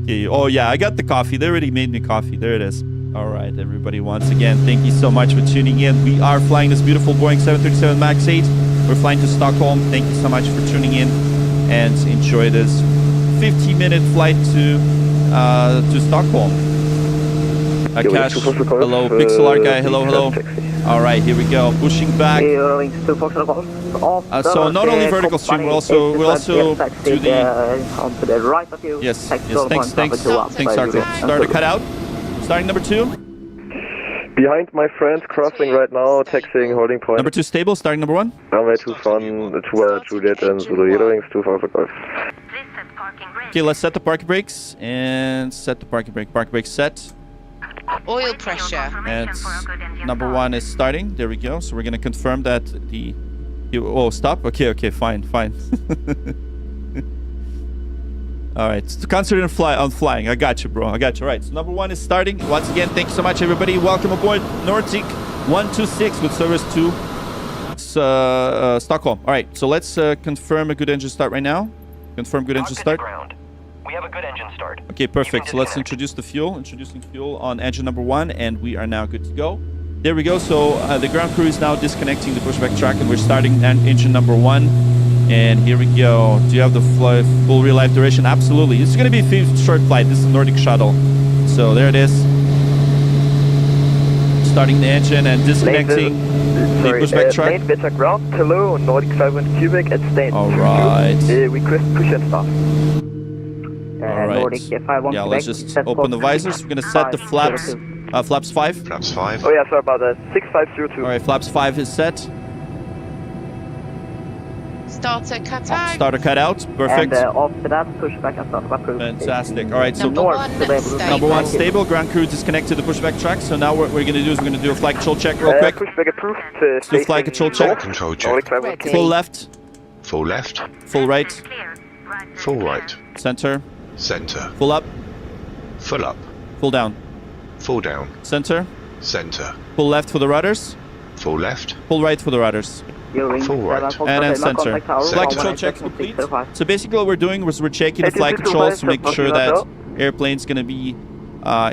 Okay. Oh yeah, I got the coffee. They already made me coffee. There it is. All right, everybody. Once again, thank you so much for tuning in. We are flying this beautiful Boeing 737 MAX 8. We're flying to Stockholm. Thank you so much for tuning in, and enjoy this 50-minute flight to Stockholm. Akash, hello. Pixelar guy, hello. All right, here we go. Pushing back. So not only vertical stream, we'll also do the right of you. Yes. Thanks, Arthur. Start a cutout. Starting number 2. Behind my friends, crossing right now, taxiing, holding point. Number 2 stable. Starting number 1. Runway 2 front, Juliet and Zulu Euro wings 2 for Golf. Okay, let's set the parking brakes and set the parking brake. Parking brake set. Oil pressure. And number 1 is starting. There we go. So we're gonna confirm that oh, stop. Okay, fine. All right, so concentrate on flying. I got you, bro. I got you. All right, so number 1 is starting. Once again, thank you so much, everybody. Welcome aboard Nordic 126 with service to Stockholm. All right, so let's confirm a good engine start right now. Confirm good engine start. We have a good engine start. Okay, perfect. So let's introduce the fuel. Introducing fuel on engine number 1, and we are now good to go. There we go. So the ground crew is now disconnecting the pushback track, and we're starting engine number 1. And here we go. Do you have the full real life duration? Absolutely. This is going to be a short flight. This is a Nordic shuttle. So there it is. Starting the engine and disconnecting the pushback track. Main bits are ground. Hello, Nordic 51 cubic at stage. All right. Request push and start. All right. Yeah, let's just open the visors. We're going to set the flaps. Flaps 5. Flaps 5. Oh yeah, sorry about that. 6502. All right, flaps 5 is set. Starter cut out. Starter cut out. Perfect. And after that, pushback and starter approved. Fantastic. All right, so number 1 stable. Ground crew disconnected the pushback track. So now what we're going to do is we're going to do a flight control check real quick. Pushback approved. Let's do flight control check. Control check. Ready. Full left. Full left. Full right. Full right. Center. Center. Full up. Full up. Full down. Full down. Center. Center. Full left for the rudders. Full left. Full right for the rudders. Full right. And then center. Flight control check complete. So basically what we're doing was we're checking the flight controls to make sure that airplane's going to be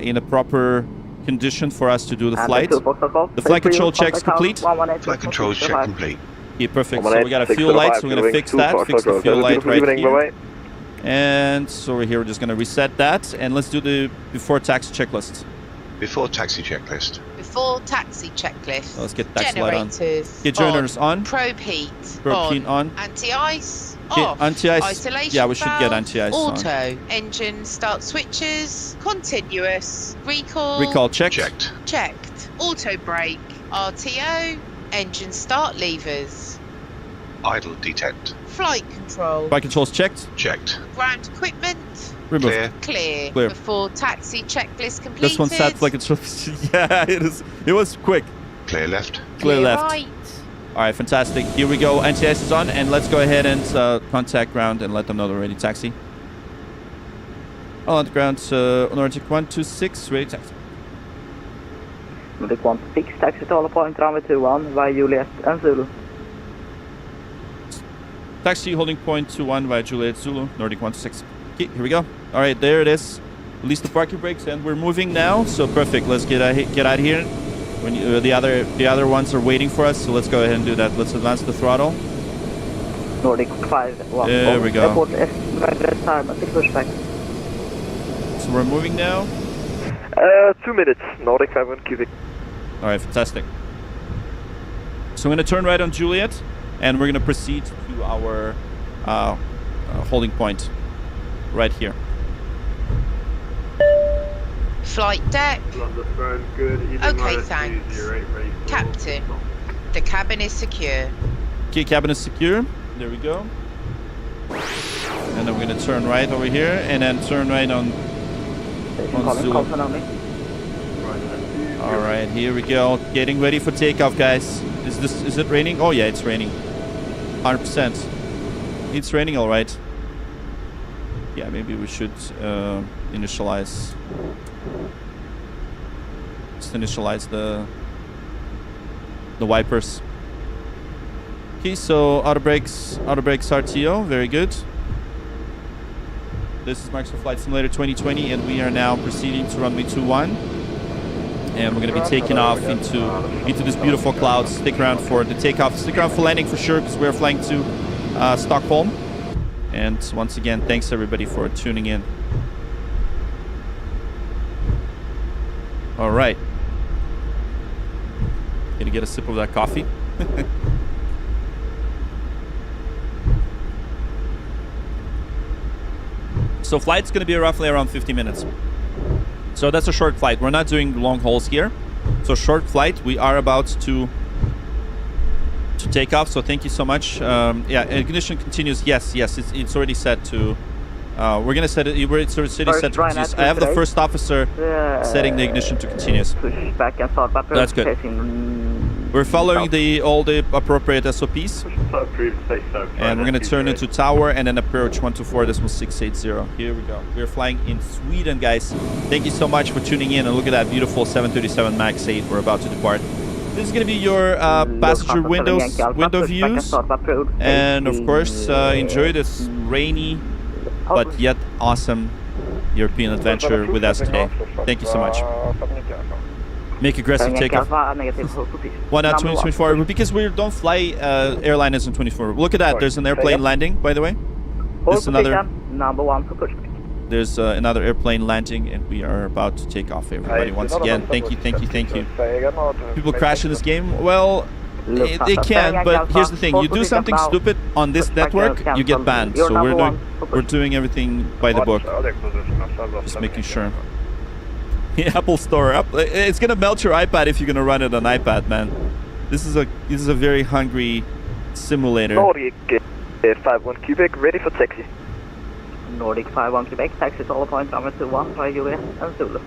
in a proper condition for us to do the flight. The flight control check's complete. Flight control check complete. Okay, perfect. So we got a fuel light, so we're going to fix that. Fix the fuel light right here. And so over here, we're just going to reset that. And let's do the before taxi checklist. Before taxi checklist. Before taxi checklist. Let's get taxi light on. Generators. Get generators on. Probe heat. Probe heat on. Anti-ice. Get Off. anti-ice. Isolation Yeah, we should get valve, anti-ice on. Auto. Engine start switches. Continuous. Recall. Recall checked. Checked. Checked. Auto brake. RTO. Engine start levers. Idle detect. Flight control. Flight controls checked. Checked. Ground equipment. Removed. Clear. Clear. Before taxi checklist completed. This one sat flight controls. Yeah, it is. It was quick. Clear left. Clear left. Right. All right, fantastic. Here we go. NTS is on, and let's go ahead and contact ground and let them know they're ready to taxi. On the ground, Nordic 126, ready to taxi. Nordic 126, taxi to all point runway 21 via Juliet and Zulu. Taxi holding point 21 via Juliet Zulu, Nordic 126. Okay, here we go. All right, there it is. Release the parking brakes, and we're moving now. So perfect. Let's get out here. When the other ones are waiting for us, so let's go ahead and do that. Let's advance the throttle. Nordic 51. There we go. Airport estimated time at the pushback. So we're moving now. 2 minutes, Nordic 51 cubic. All right, fantastic. So I'm going to turn right on Juliet, and we're going to proceed to our holding point right here. Flight deck. Okay, thanks. Captain, the cabin is secure. Okay, cabin is secure. There we go. And then we're going to turn right over here, and then turn right on Zulu. All right, here we go. Getting ready for takeoff, guys. Is it raining? Oh yeah, it's raining. 100%. It's raining, all right. Yeah, maybe we should initialize. Just initialize the wipers. Okay, so auto brakes RTO, very good. This is Microsoft Flight Simulator 2020, and we are now proceeding to runway 21. And we're going to be taking off into this beautiful clouds. Stick around for the takeoff. Stick around for landing for sure, because we're flying to Stockholm. And once again, thanks everybody for tuning in. All right. Gonna get a sip of that coffee. So flight's gonna be roughly around 50 minutes. So that's a short flight. We're not doing long hauls here. So short flight. We are about to take off. So thank you so much. Yeah, ignition continues. Yes, it's already set to. We're gonna set it. It's already set to continuous. I have the first officer setting the ignition to continuous. Push back and start back. That's good. We're following all the appropriate SOPs. And we're gonna turn into tower and then approach 124.680. Here we go. We're flying in Sweden, guys. Thank you so much for tuning in, and look at that beautiful 737 MAX 8. We're about to depart. This is going to be your passenger window views, and of course enjoy this rainy but yet awesome European adventure with us today. Thank you so much. Make aggressive takeoff. 1 out 2024, because we don't fly airliners in 24. Look at that, there's an airplane landing, by the way. There's another There's another airplane landing, and we are about to take off, everybody. Once again, thank you. People crash in this game. Well, they can, but here's the thing. You do something stupid on this network, you get banned. So we're doing everything by the book. Just making sure. Apple Store. It's going to melt your iPad if you're going to run it on iPad, man. This is a very hungry simulator. Nordic 51 cubic, ready for taxi. Nordic 51 Quebec, taxi to all point number 21 via Juliet and Zulu.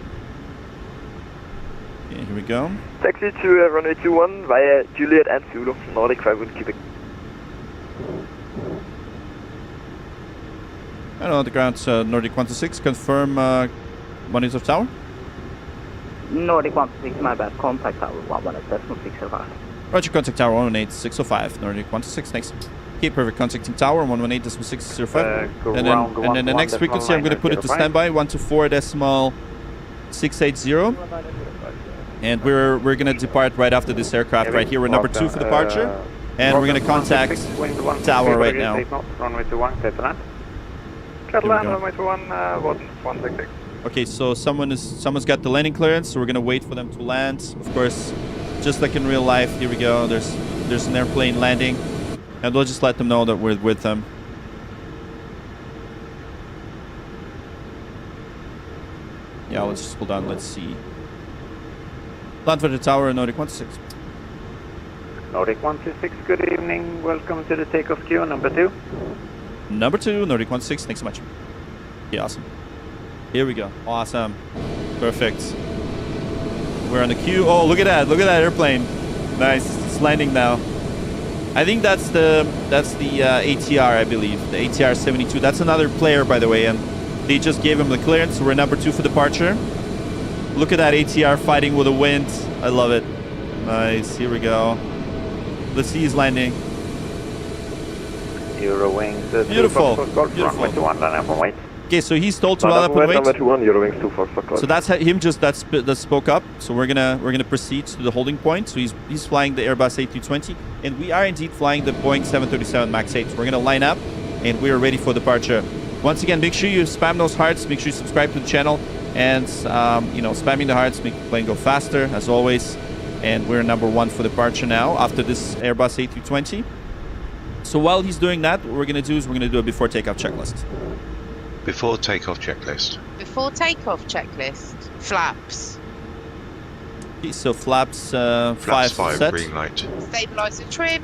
Okay, here we go. Taxi to runway 21 via Juliet and Zulu, Nordic 51 Quebec. And on the ground, Nordic 126, confirm monitor tower. Nordic 126, my bad, contact tower 118.605. Roger, contact tower 118.605, Nordic 126, thanks. Okay, perfect. Contacting tower 118.605. And then the next frequency, I'm going to put it to standby 124.680. And we're going to depart right after this aircraft right here. We're number 2 for departure, and we're going to contact tower right now. Catalan, runway 21, watch 166. Okay, so someone's got the landing clearance, so we're gonna wait for them to land. Of course, just like in real life, here we go. There's an airplane landing, and we'll just let them know that we're with them. Yeah, let's just hold on. Let's see. Land for the tower, Nordic 126. Nordic 126, good evening. Welcome to the takeoff queue, number 2. Number 2, Nordic 126. Thanks so much. Yeah, awesome. Here we go. Awesome. Perfect. We're on the queue. Oh, look at that. Look at that airplane. Nice. It's landing now. I think that's the ATR, I believe. The ATR 72. That's another player, by the way, and they just gave him the clearance. So we're number 2 for departure. Look at that ATR fighting with the wind. I love it. Nice. Here we go. Let's see his landing. Eurowings. Beautiful. Runway 21, line up and wait. Okay, so he's told to line up and wait. Number 21, Eurowings 24 Stockholm. So that's him just that spoke up. So we're gonna proceed to the holding point. So he's flying the Airbus A320, and we are indeed flying the Boeing 737 MAX 8. So we're gonna line up, and we are ready for departure. Once again, make sure you spam those hearts. Make sure you subscribe to the channel, and spamming the hearts make the plane go faster as always. And we're number 1 for departure now after this Airbus A320. So while he's doing that, what we're gonna do is we're gonna do a before takeoff checklist. Before takeoff checklist. Before takeoff checklist. Flaps. Okay, so flaps, Flaps 5 set. green light. Stabilizer trim.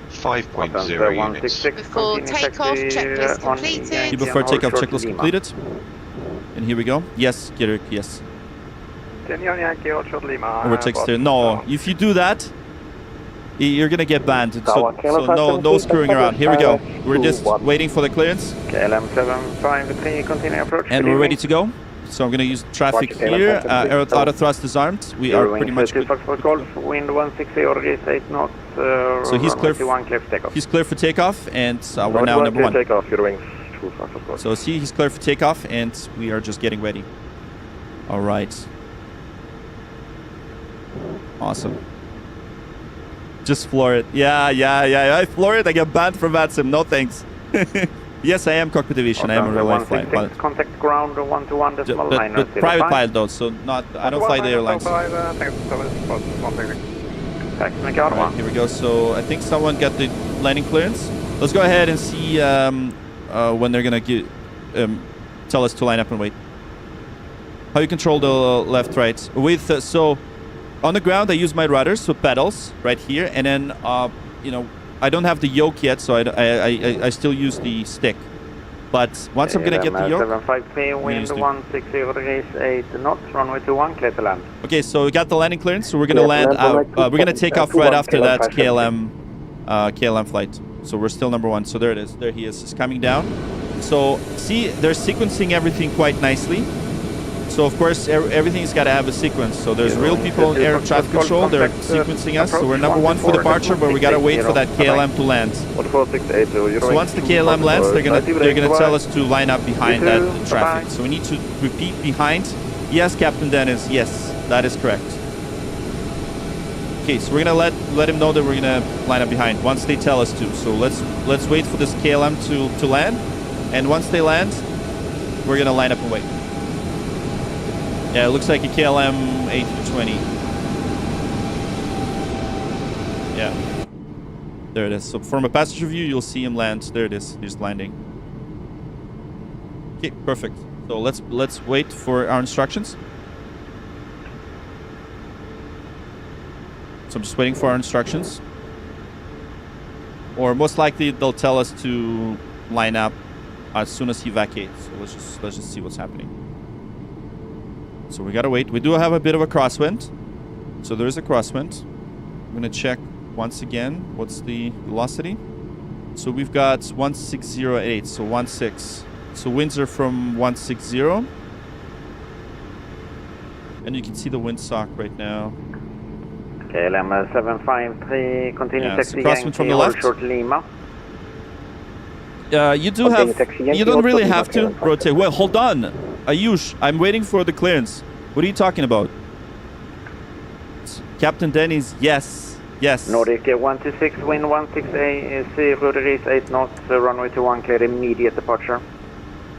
5.0 units. Before takeoff checklist completed. Okay, before takeoff checklist completed. And here we go. Yes, Kirk, yes. Overtakes there. No, if you do that, you're gonna get banned. So no screwing around. Here we go. We're just waiting for the clearance. KLM 753, continue approach. And we're ready to go. So I'm gonna use traffic here. Auto thrust is armed. We are pretty much good. Wind 160 degrees 8 knots. So he's clear. He's clear for takeoff, and we're now number 1. So see, he's clear for takeoff, and we are just getting ready. All right. Awesome. Just floor it. Yeah. I floor it. I get banned from VATSIM. No thanks. Yes, I am Cockpit Aviation. I am a real life flight pilot. Contact ground 121.9. But private pilot though, so not. I don't fly the airlines. Right, Here we go. So I think someone got the landing clearance. Let's go ahead and see when they're gonna tell us to line up and wait. How you control the left, right? With so. On the ground, I use my rudders, so pedals right here, and then I don't have the yoke yet, so I still use the stick. But once I'm gonna get the yoke, 753, wind 160 degrees 8 knots, runway 21, clear to land. Okay, so we got the landing clearance, so we're gonna land. We're gonna take off right after that KLM flight. So we're still number 1. So there it is. There he is. He's coming down. So see, they're sequencing everything quite nicely. So of course everything's got to have a sequence. So there's real people in air traffic control. They're sequencing us. So we're number 1 for departure, but we got to wait for that KLM to land. So once the KLM lands, they're gonna tell us to line up behind that traffic. So we need to repeat behind. Yes, Captain Dennis. Yes, that is correct. Okay, so we're gonna let him know that we're gonna line up behind once they tell us to. So let's wait for this KLM to land, and once they land, we're gonna line up and wait. Yeah, it looks like a KLM A320. Yeah. There it is. So from a passenger view, you'll see him land. There it is. He's landing. Okay, perfect. So let's wait for our instructions. So I'm just waiting for our instructions. Or most likely they'll tell us to line up as soon as he vacates. So let's just see what's happening. So we gotta wait. We do have a bit of a crosswind. So there is a crosswind. I'm gonna check once again what's the velocity. So we've got 1608, so 16. So winds are from 160. And you can see the windsock right now. KLM 753, continue taxi crosswind from the left. Short Lima. You don't really have to rotate. Well, hold on. Ayush, I'm waiting for the clearance. What are you talking about? Captain Denny's, yes. Yes. Nordic 126, wind 16A is 0 degrees 8 knots, runway 21 clear immediate departure.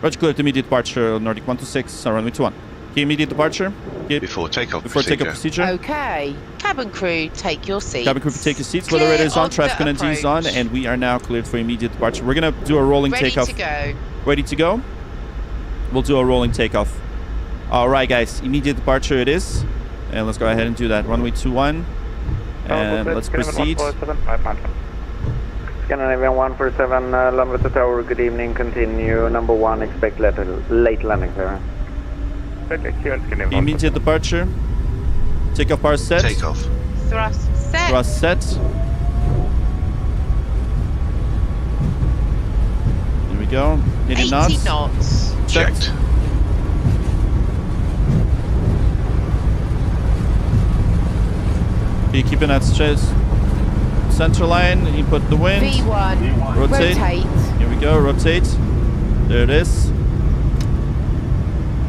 Roger, clear to immediate departure, Nordic 126, runway 21. Okay, immediate departure. Okay. Before takeoff Before takeoff procedure. Okay. Cabin crew, take your seats. Cabin crew, take your seats. Clear Weather radar is on, on traffic the on NT is on, approach. and we are now cleared for immediate departure. We're gonna do a rolling Ready takeoff. to go. Ready to go? We'll do a rolling takeoff. All right, guys, immediate departure it is. And let's go ahead and do that. Runway 21. And let's proceed. Scandinavian 147, London to Tower, good evening, continue. Number 1, expect late landing clearance. Immediate departure. Takeoff power set. Takeoff. Thrust set. Thrust set. Here we go. 80 knots. knots. Checked. Okay, keeping that straight. Center line, input the wind. V1. Rotate. Here we go, rotate. There it is.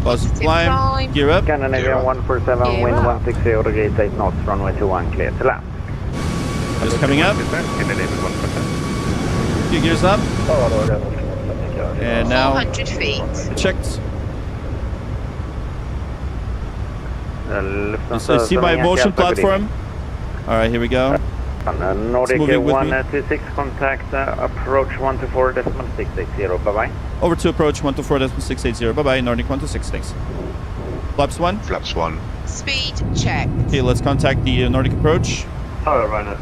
Positive climb. Gear up. Scandinavian 147, Gear wind up. 160 degrees 8 knots, runway 21 clear to land. Just coming up. Few gears up. And now 400 feet. checked. So see my motion platform. All right, here we go. Nordic moving with me. 126, contact approach 124.680. Bye bye. Over to approach 124.680. Bye bye, Nordic 126. Thanks. Flaps 1. Flaps 1. Speed check. Okay, let's contact the Nordic approach. Ryanair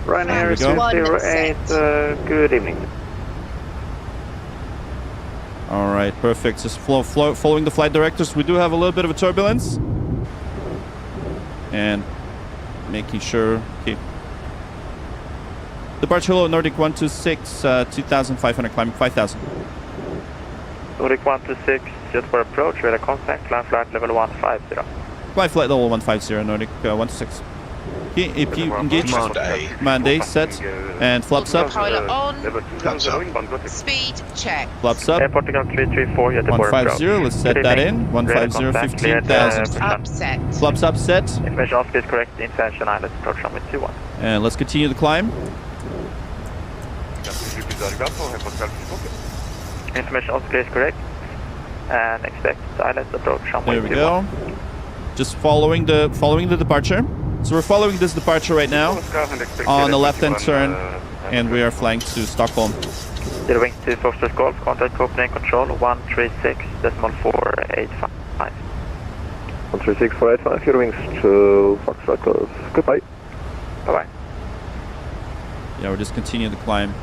There we go. 208, good evening. All right, perfect. Just following the flight directors. We do have a little bit of a turbulence. And making sure. Okay. Departure hello, Nordic 126, 2,500, climbing 5,000. Nordic 126, just for approach, radar contact, climb flight level 150. Flight level 150, Nordic 126. Okay, AP engage. Command A. Command A set. And flaps up. Pilot on. Flaps up. Speed check. Flaps up. Airport 334, you 150, let's set that in. 150, 15,000. Upset. Flaps up set. Information asked is correct, intention island, approach runway 21. And let's continue the climb. Information asked is correct, and expect silence approach runway 21. There we go. Just following the departure. So we're following this departure right now on the left-hand turn, and we are flying to Stockholm. Zero wing to Foxtrot Golf, contact Copenhagen control 136.485. 136.485, your wings to Foxtrot Golf. Goodbye. Bye bye. Yeah, we're just continuing the climb.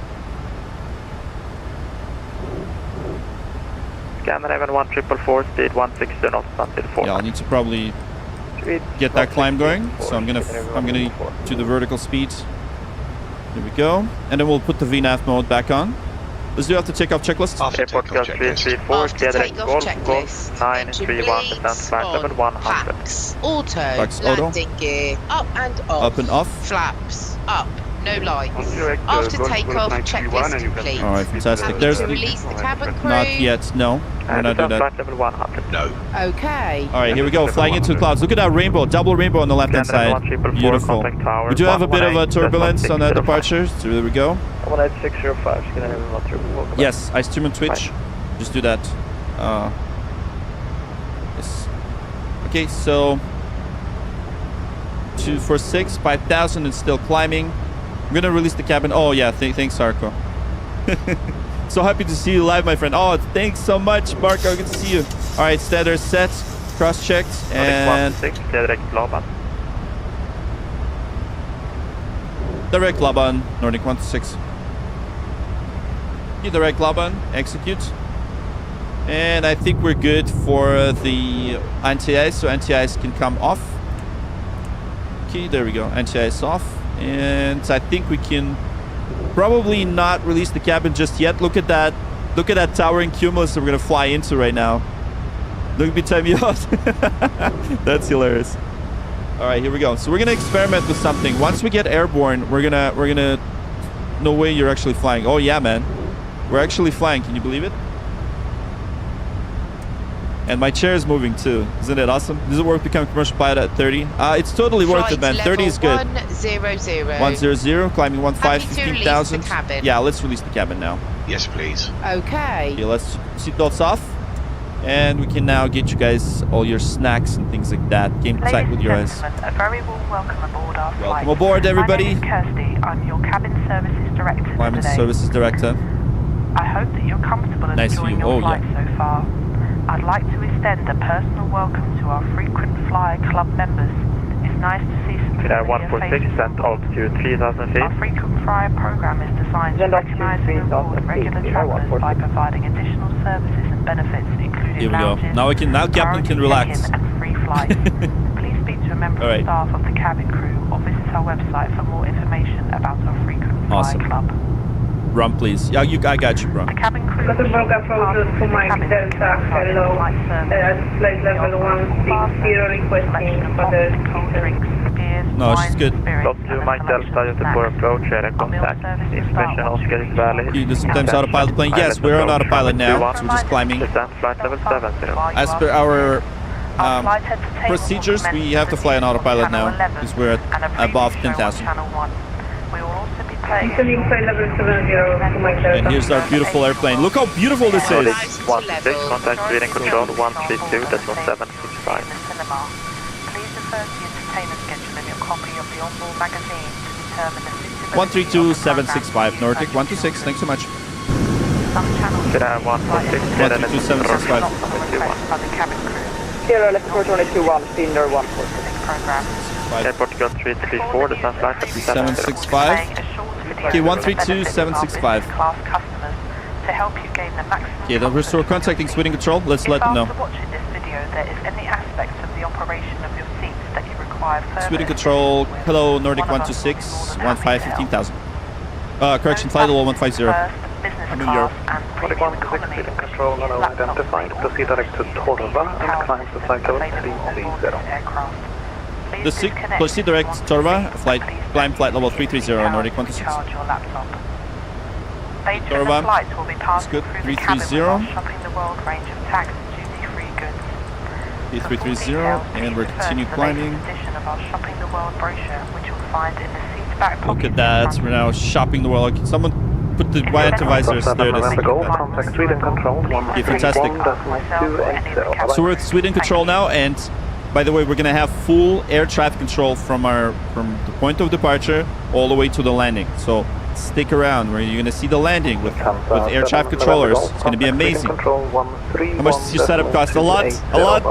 Scandinavian 1444, speed 160 knots until 4. Yeah, I'll need to probably get that climb going. So I'm gonna do the vertical speed. There we go, and then we'll put the VNAV mode back on. Let's do after takeoff checklist. After Airport takeoff Gus checklist. 334, After direct takeoff Golf, checklist. Golf 931, Engine descent flight level bleeds 100. Packs. Auto. Packs auto. Landing gear. Up and off. Up and off. Flaps. Up. No lights. After takeoff checklist complete. All right, fantastic. Happy There's to the release the cabin crew. not yet. No, we're And not doing descent that. flight level 100. No. Okay. All right, here we go. Flying into the clouds. Look at that rainbow, double rainbow on the left-hand side. Beautiful. We do have a bit of a turbulence on that departure. So there we go. 18605, Scandinavian 131. Yes, I stream on Twitch. Just do that. Yes. Okay, so 246, 5,000 and still climbing. I'm gonna release the cabin. Oh yeah, thanks Sarko. So happy to see you live, my friend. Oh, thanks so much, Marco. Good to see you. All right, status set, cross-checked, and direct Laban. direct Laban, Nordic 126. Direct Laban, execute. And I think we're good for the anti-ice, so anti-ice can come off. Okay, there we go, anti-ice off. And I think we can probably not release the cabin just yet. Look at that towering cumulus that we're gonna fly into right now. Look at me time you out. That's hilarious. All right, here we go. So we're gonna experiment with something. Once we get airborne, we're gonna no way you're actually flying. Oh yeah, man, we're actually flying. Can you believe it? And my chair is moving too. Isn't it awesome? Does it work become a commercial pilot at 30? It's totally worth it, man. 30 is good. 100. 100, climbing 15, Happy to release 15,000. the cabin. Yeah, let's release the cabin now. Yes, please. Okay. Okay, let's seatbelts off. And we can now get you guys all your snacks and things like that. Game tight with your eyes. Ladies and gentlemen, a very warm welcome aboard our flight. Welcome aboard, everybody. My name is Kirsty. I'm your cabin services director Cabin today. services director. I hope that you're comfortable and Nice enjoying view. your Oh, flight yeah. so far. I'd like to extend a personal welcome to our frequent flyer club members. It's nice to see some familiar 146 faces. at altitude 3,000 feet. Our frequent flyer program is designed to recognise and reward regular travellers by providing additional services and benefits, including Here we go. lounges, Now Captain can relax. check-in and free flights. Please speak to a member All of right. staff of the cabin crew or visit our website for more information about our frequent flyer Awesome. club. Run, please. Yeah, I got you, bro. The cabin crew Gothenburg approaches to Mike Delta, hello, flight level 160 requesting further No, she's good. Stop to Mike Delta, Gothenburg approach, air contact. Information Oscar is valid. Okay, this sometimes autopilot plane. Yes, we're on autopilot now, so we're just climbing. Descent flight level 70. As per our procedures, we have to fly on autopilot now because we're at above 10,000. And here's our beautiful airplane. Look how beautiful this is. 16, contact Sweden control 132, decimal 765. Please refer to the entertainment schedule in your copy of the onboard magazine to determine the suitability 132765 Nordic 126. Thanks so much. Some channels Should I have 146, 132765. by the cabin crew. Sierra Left 421, Finder 146. Program. Airport Gun 334, descent flight level 765. Okay, 132765. Class customers to help you gain the maximum. Okay, then we're contacting Sweden Control. Let's let them know. If after watching this video there is any aspects of the operation of your seats that you require further Sweden Control. assistance with, Hello, Nordic one of us will be 126. more than happy to 15,000. help. Correction, flight level 150. First, business I'm in class Europe. and premium economy Sweden Control unidentified. Proceed direct to Torva and climb to flight level 330. Proceed direct Torva, climb flight level 330, Nordic 126. Later in Torva, the flight will be passing good, through the cabin with 330. our Shopping the World range of tax and duty-free goods. For full 330, details, and please we're refer continue to the climbing. latest edition of our Shopping the World brochure, which you'll find in the seat back Look pocket at that, we're now shopping the world. Can someone put the white antivisors? There it is. Contact Sweden Control Okay, fantastic. 1.280. So we're with Sweden Control now, and by the way, we're gonna have full air traffic control from the point of departure all the way to the landing. So stick around, where you're gonna see the landing with air traffic controllers. It's gonna be amazing. How much does your setup cost? A lot, a lot.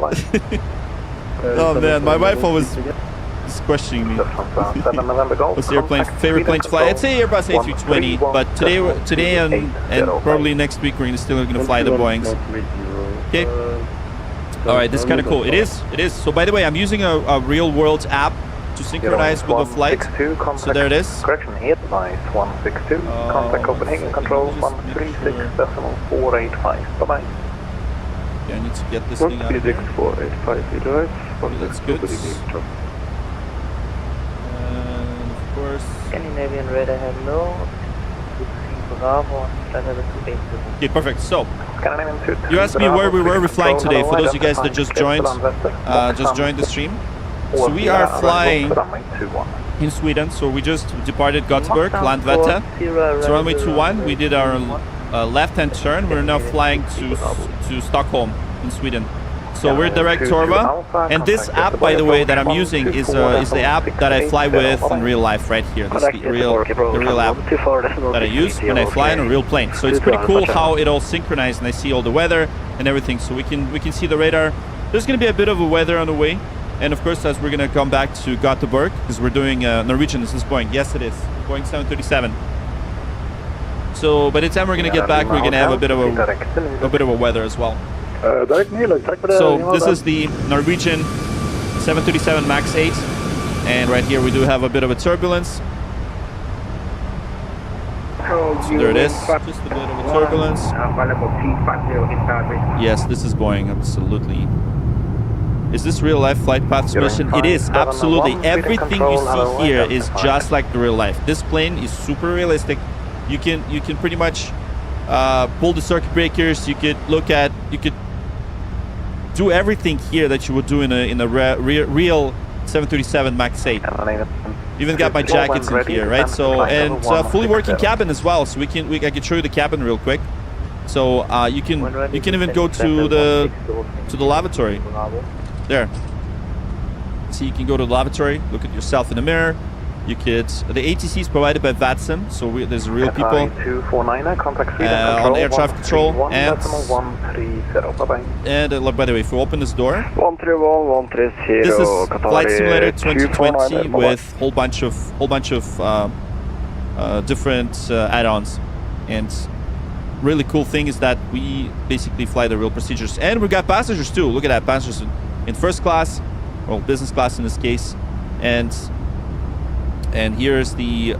Oh man, my wife always is questioning me. What's the airplane favorite plane to fly? I'd say Airbus A320, but today and probably next week we're still gonna fly the Boeings. Okay. All right, this is kind of cool. It is. So by the way, I'm using a real world app to synchronize with the flight. So there it is. Correction, advice 162. Contact Copenhagen Control 136.485. Bye-bye. Okay, I need to get this thing out of here. 136.485. That's good. And of course. Scandinavian radar, hello. Bravo, Okay, perfect. So you asked me where we were flying today. For those of you guys that just joined the stream. So we are flying in Sweden. So we just departed Gothenburg, Landvetter. So runway 21, we did our left-hand turn. We're now flying to Stockholm in Sweden. So we're direct Torva, and this app, by the way, that I'm using is the app that I fly with in real life right here. This is the real app that I use when I fly in a real plane. So it's pretty cool how it all synchronized, and I see all the weather and everything. So we can see the radar. There's going to be a bit of a weather on the way, and of course, as we're going to come back to Gothenburg because we're doing Norwegian. This is Boeing. Yes, it is Boeing 737. So by the time we're going to get back, we're going to have a bit of a weather as well. So this is the Norwegian 737 MAX 8, and right here we do have a bit of a turbulence. So there it is, just a bit of a turbulence. Yes, this is Boeing, absolutely. Is this real life flight path simulation? It is, absolutely. Everything you see here is just like the real life. This plane is super realistic. You can pretty much pull the circuit breakers. You could do everything here that you would do in a real 737 MAX 8. Even got my jackets in here, right? So, and fully working cabin as well. So I can show you the cabin real quick. So you can even go to the lavatory. There. So you can go to the lavatory, look at yourself in the mirror. You could. The ATC is provided by VATSIM, so there's real people on air traffic control. And by the way, if we open this door, this is Flight Simulator 2020 with whole bunch of different add-ons. And really cool thing is that we basically fly the real procedures, and we got passengers too. Look at that, passengers in first class, or business class in this case, and here's the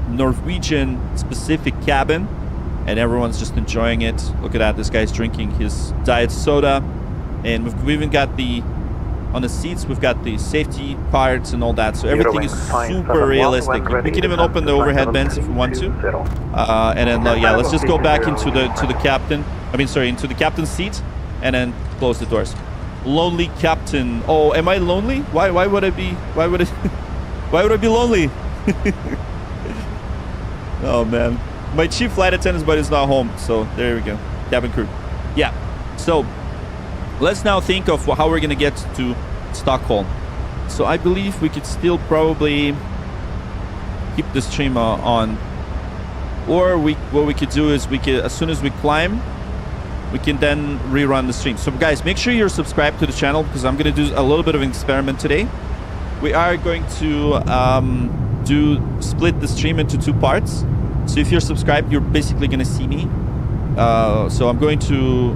Norwegian specific cabin, and everyone's just enjoying it. Look at that, this guy's drinking his diet soda, and we've even got on the seats, we've got the safety cards and all that, so everything is super realistic. We can even open the overhead bins if we want to, and then yeah, let's just go back into the captain. Into the captain's seat, and then close the doors. Lonely captain. Oh, am I lonely? Why would I be? Why would I be lonely? Oh man, my chief flight attendant, but is not home. So there we go, cabin crew. Yeah. So let's now think of how we're gonna get to Stockholm. So I believe we could still probably keep the stream on, or what we could do is as soon as we climb, we can then rerun the stream. So guys, make sure you're subscribed to the channel, because I'm gonna do a little bit of an experiment today. We are going to split the stream into 2 parts. So if you're subscribed, you're basically gonna see me. So I'm going to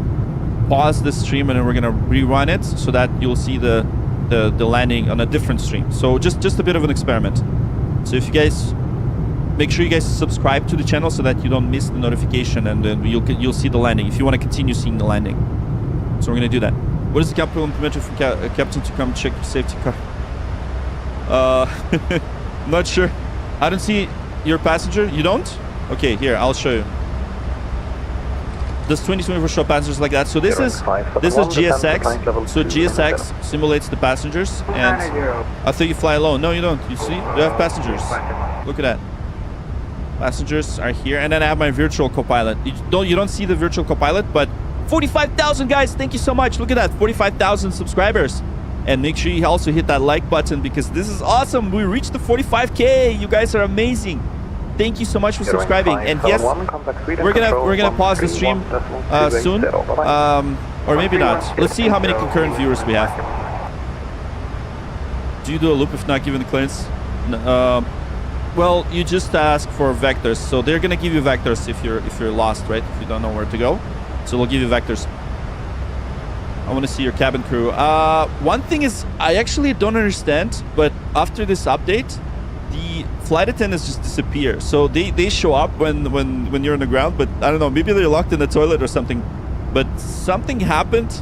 pause the stream, and then we're gonna rerun it so that you'll see the landing on a different stream. So just a bit of an experiment. So if you guys make sure you guys subscribe to the channel so that you don't miss the notification, and then you'll see the landing if you want to continue seeing the landing. So we're gonna do that. What is the captain permitted for captain to come check your safety car? Not sure. I don't see your passenger. You don't? Okay, here, I'll show you. There's 2024 show passengers like that. So this is GSX. So GSX simulates the passengers, and I think you fly alone. No, you don't. You see, you have passengers. Look at that. Passengers are here, and then I have my virtual co-pilot. You don't see the virtual co-pilot, but 45,000 guys. Thank you so much. Look at that, 45,000 subscribers. And make sure you also hit that like button, because this is awesome. We reached the 45K. You guys are amazing. Thank you so much for subscribing. And yes, we're gonna pause the stream soon, or maybe not. Let's see how many concurrent viewers we have. Do you do a loop if not given the clearance? Well, you just ask for vectors, so they're gonna give you vectors if you're lost, right? If you don't know where to go, so they'll give you vectors. I want to see your cabin crew. One thing is, I actually don't understand, but after this update, the flight attendants just disappear. So they show up when you're on the ground, but I don't know, maybe they're locked in the toilet or something. But something happened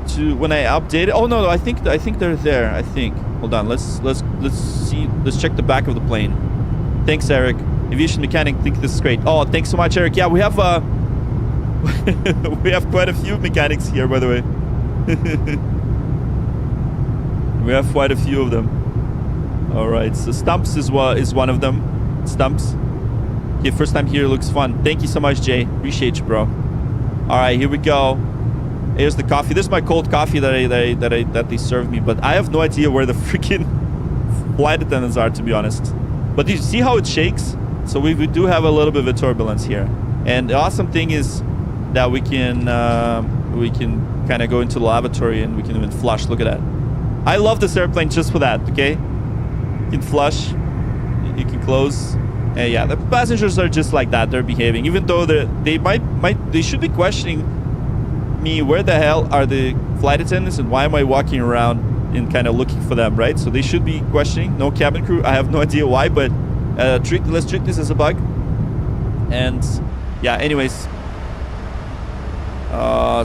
to when I updated. Oh no, I think they're there. I think. Hold on, let's see. Let's check the back of the plane. Thanks, Eric. Aviation mechanic, think this is great. Oh, thanks so much, Eric. Yeah, we have we have quite a few mechanics here, by the way. We have quite a few of them. All right, so Stumps is one of them. Stumps. Okay, first time here, looks fun. Thank you so much, Jay. Appreciate you, bro. All right, here we go. Here's the coffee. This is my cold coffee that they served me, but I have no idea where the freaking flight attendants are, to be honest. But you see how it shakes? So we do have a little bit of a turbulence here. And the awesome thing is that we can kind of go into the lavatory, and we can even flush. Look at that. I love this airplane just for that, okay? You can flush, you can close. And yeah, the passengers are just like that. They're behaving, even though they should be questioning me, where the hell are the flight attendants and why am I walking around and kind of looking for them, right? So they should be questioning. No cabin crew. I have no idea why, but let's treat this as a bug. And yeah, anyways.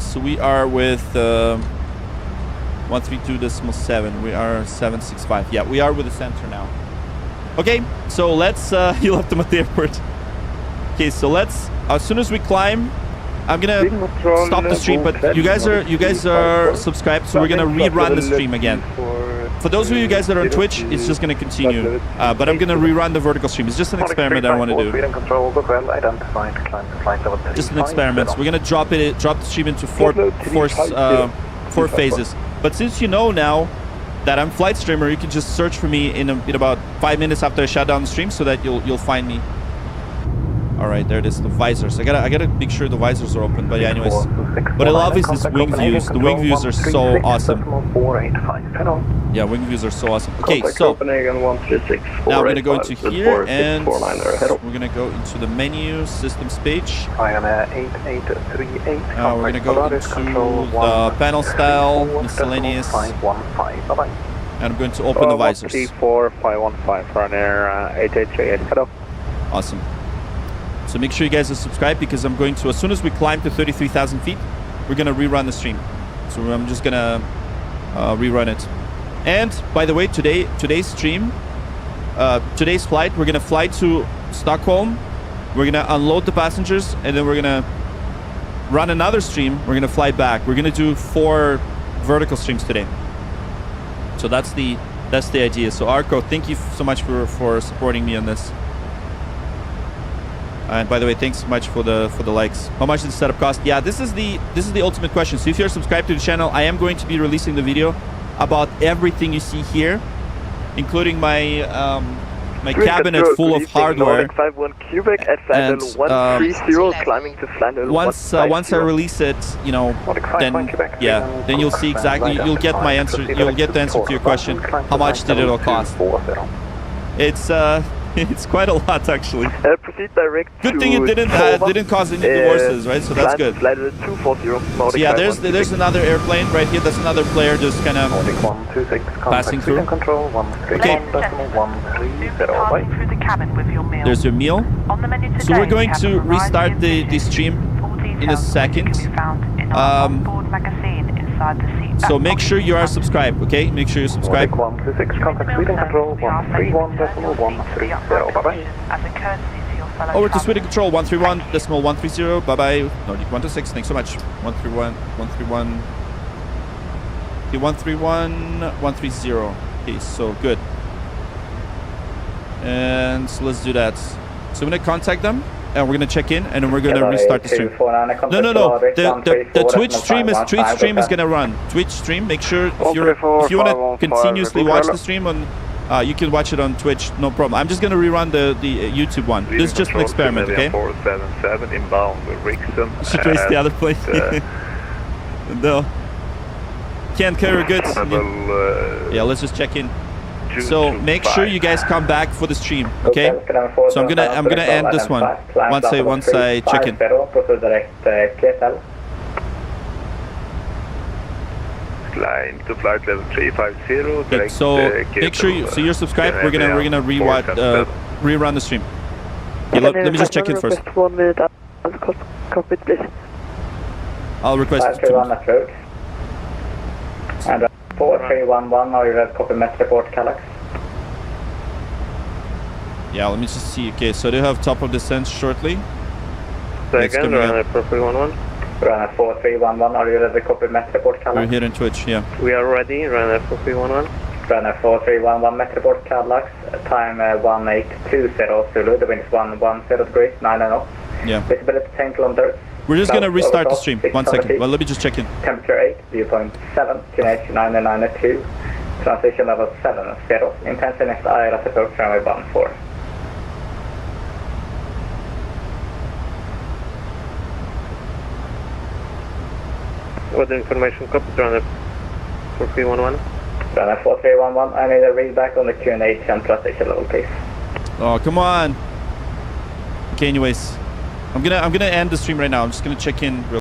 So we are with 132.7. We are 765. Yeah, we are with the center now. Okay, so let's you left them at the airport. Okay, so let's, as soon as we climb, I'm gonna stop the stream, but you guys are subscribed, so we're gonna rerun the stream again. For those of you guys that are on Twitch, it's just gonna continue. But I'm gonna rerun the vertical stream. It's just an experiment I want to do. Just an experiment. We're gonna drop the stream into four phases. But since you know now that I'm Flight Streamer, you can just search for me in about 5 minutes after I shut down the stream, so that you'll find me. All right, there it is, the visors. I gotta make sure the visors are open. But yeah, anyways. What I love is this wing views. The wing views are so awesome. Yeah, wing views are so awesome. Okay, so now we're gonna go into here and we're gonna go into the menu, systems page. We're gonna go into the panel style, miscellaneous, and I'm going to open the visors. 4515 for an air 8838. Hello. Awesome. So make sure you guys are subscribed, because I'm going to, as soon as we climb to 33,000 feet, we're going to rerun the stream. So I'm just going to rerun it. And by the way, today's stream, today's flight, we're going to fly to Stockholm. We're going to unload the passengers, and then we're going to run another stream. We're going to fly back. We're going to do 4 vertical streams today. So that's the idea. So Arco, thank you so much for supporting me on this. And by the way, thanks so much for the likes. How much does the setup cost? Yeah, this is the ultimate question. So if you're subscribed to the channel, I am going to be releasing the video about everything you see here, including my my cabinet full of hardware. And once I release it, you know, then you'll see exactly. You'll get my answer. You'll get the answer to your question. How much did it all cost? It's quite a lot, actually. Good thing it didn't cause any divorces, right? So that's good. So yeah, there's another airplane right here. That's another player just kind of passing through. Okay. There's your meal. So we're going to restart the stream in a second. So make sure you are subscribed, okay? Make sure you're subscribed. Over to Sweden Control 131.130. Bye bye. Nordic 126. Thanks so much. 131.130. Okay, so good. And so let's do that. So I'm gonna contact them, and we're gonna check in, and then we're gonna restart the stream. No. The Twitch stream is gonna run. Twitch stream. Make sure if you wanna continuously watch the stream on, you can watch it on Twitch. No problem. I'm just gonna rerun the YouTube one. This is just an experiment, okay? 477 inbound Rixon. Should raise the other plane. No. Can't carry goods. Yeah, let's just check in. So make sure you guys come back for the stream, okay? So I'm gonna end this one once I check in. Line to flight level 350. Good. So make sure you're subscribed. We're gonna rerun the stream. Okay, let me just check in first. I'll request it. And 4311, are you ready? Copy Met report, Calax. Yeah, let me just see. Okay, so they have top of descent shortly. Second, runner 4311. Runner 4311, are you ready? Copy Met report, Calax. We're here in Twitch, yeah. We are ready, runner 4311. Runner 4311, Met report, Calax. Time 1820 Zulu, the wind is 110 degrees, 9 knots. Yeah. Visibility 10 kilometers. We're just gonna restart the stream. 1 second. Well, let me just check in. Temperature 8, viewpoint 7, QNH 992, transition level 70. Intensity next ILS approach runway 14. Weather information, copy, runner 4311. Runner 4311, I need a readback on the QNH and transition level, please. Oh, come on. Okay, anyways. I'm gonna end the stream right now. I'm just gonna check in real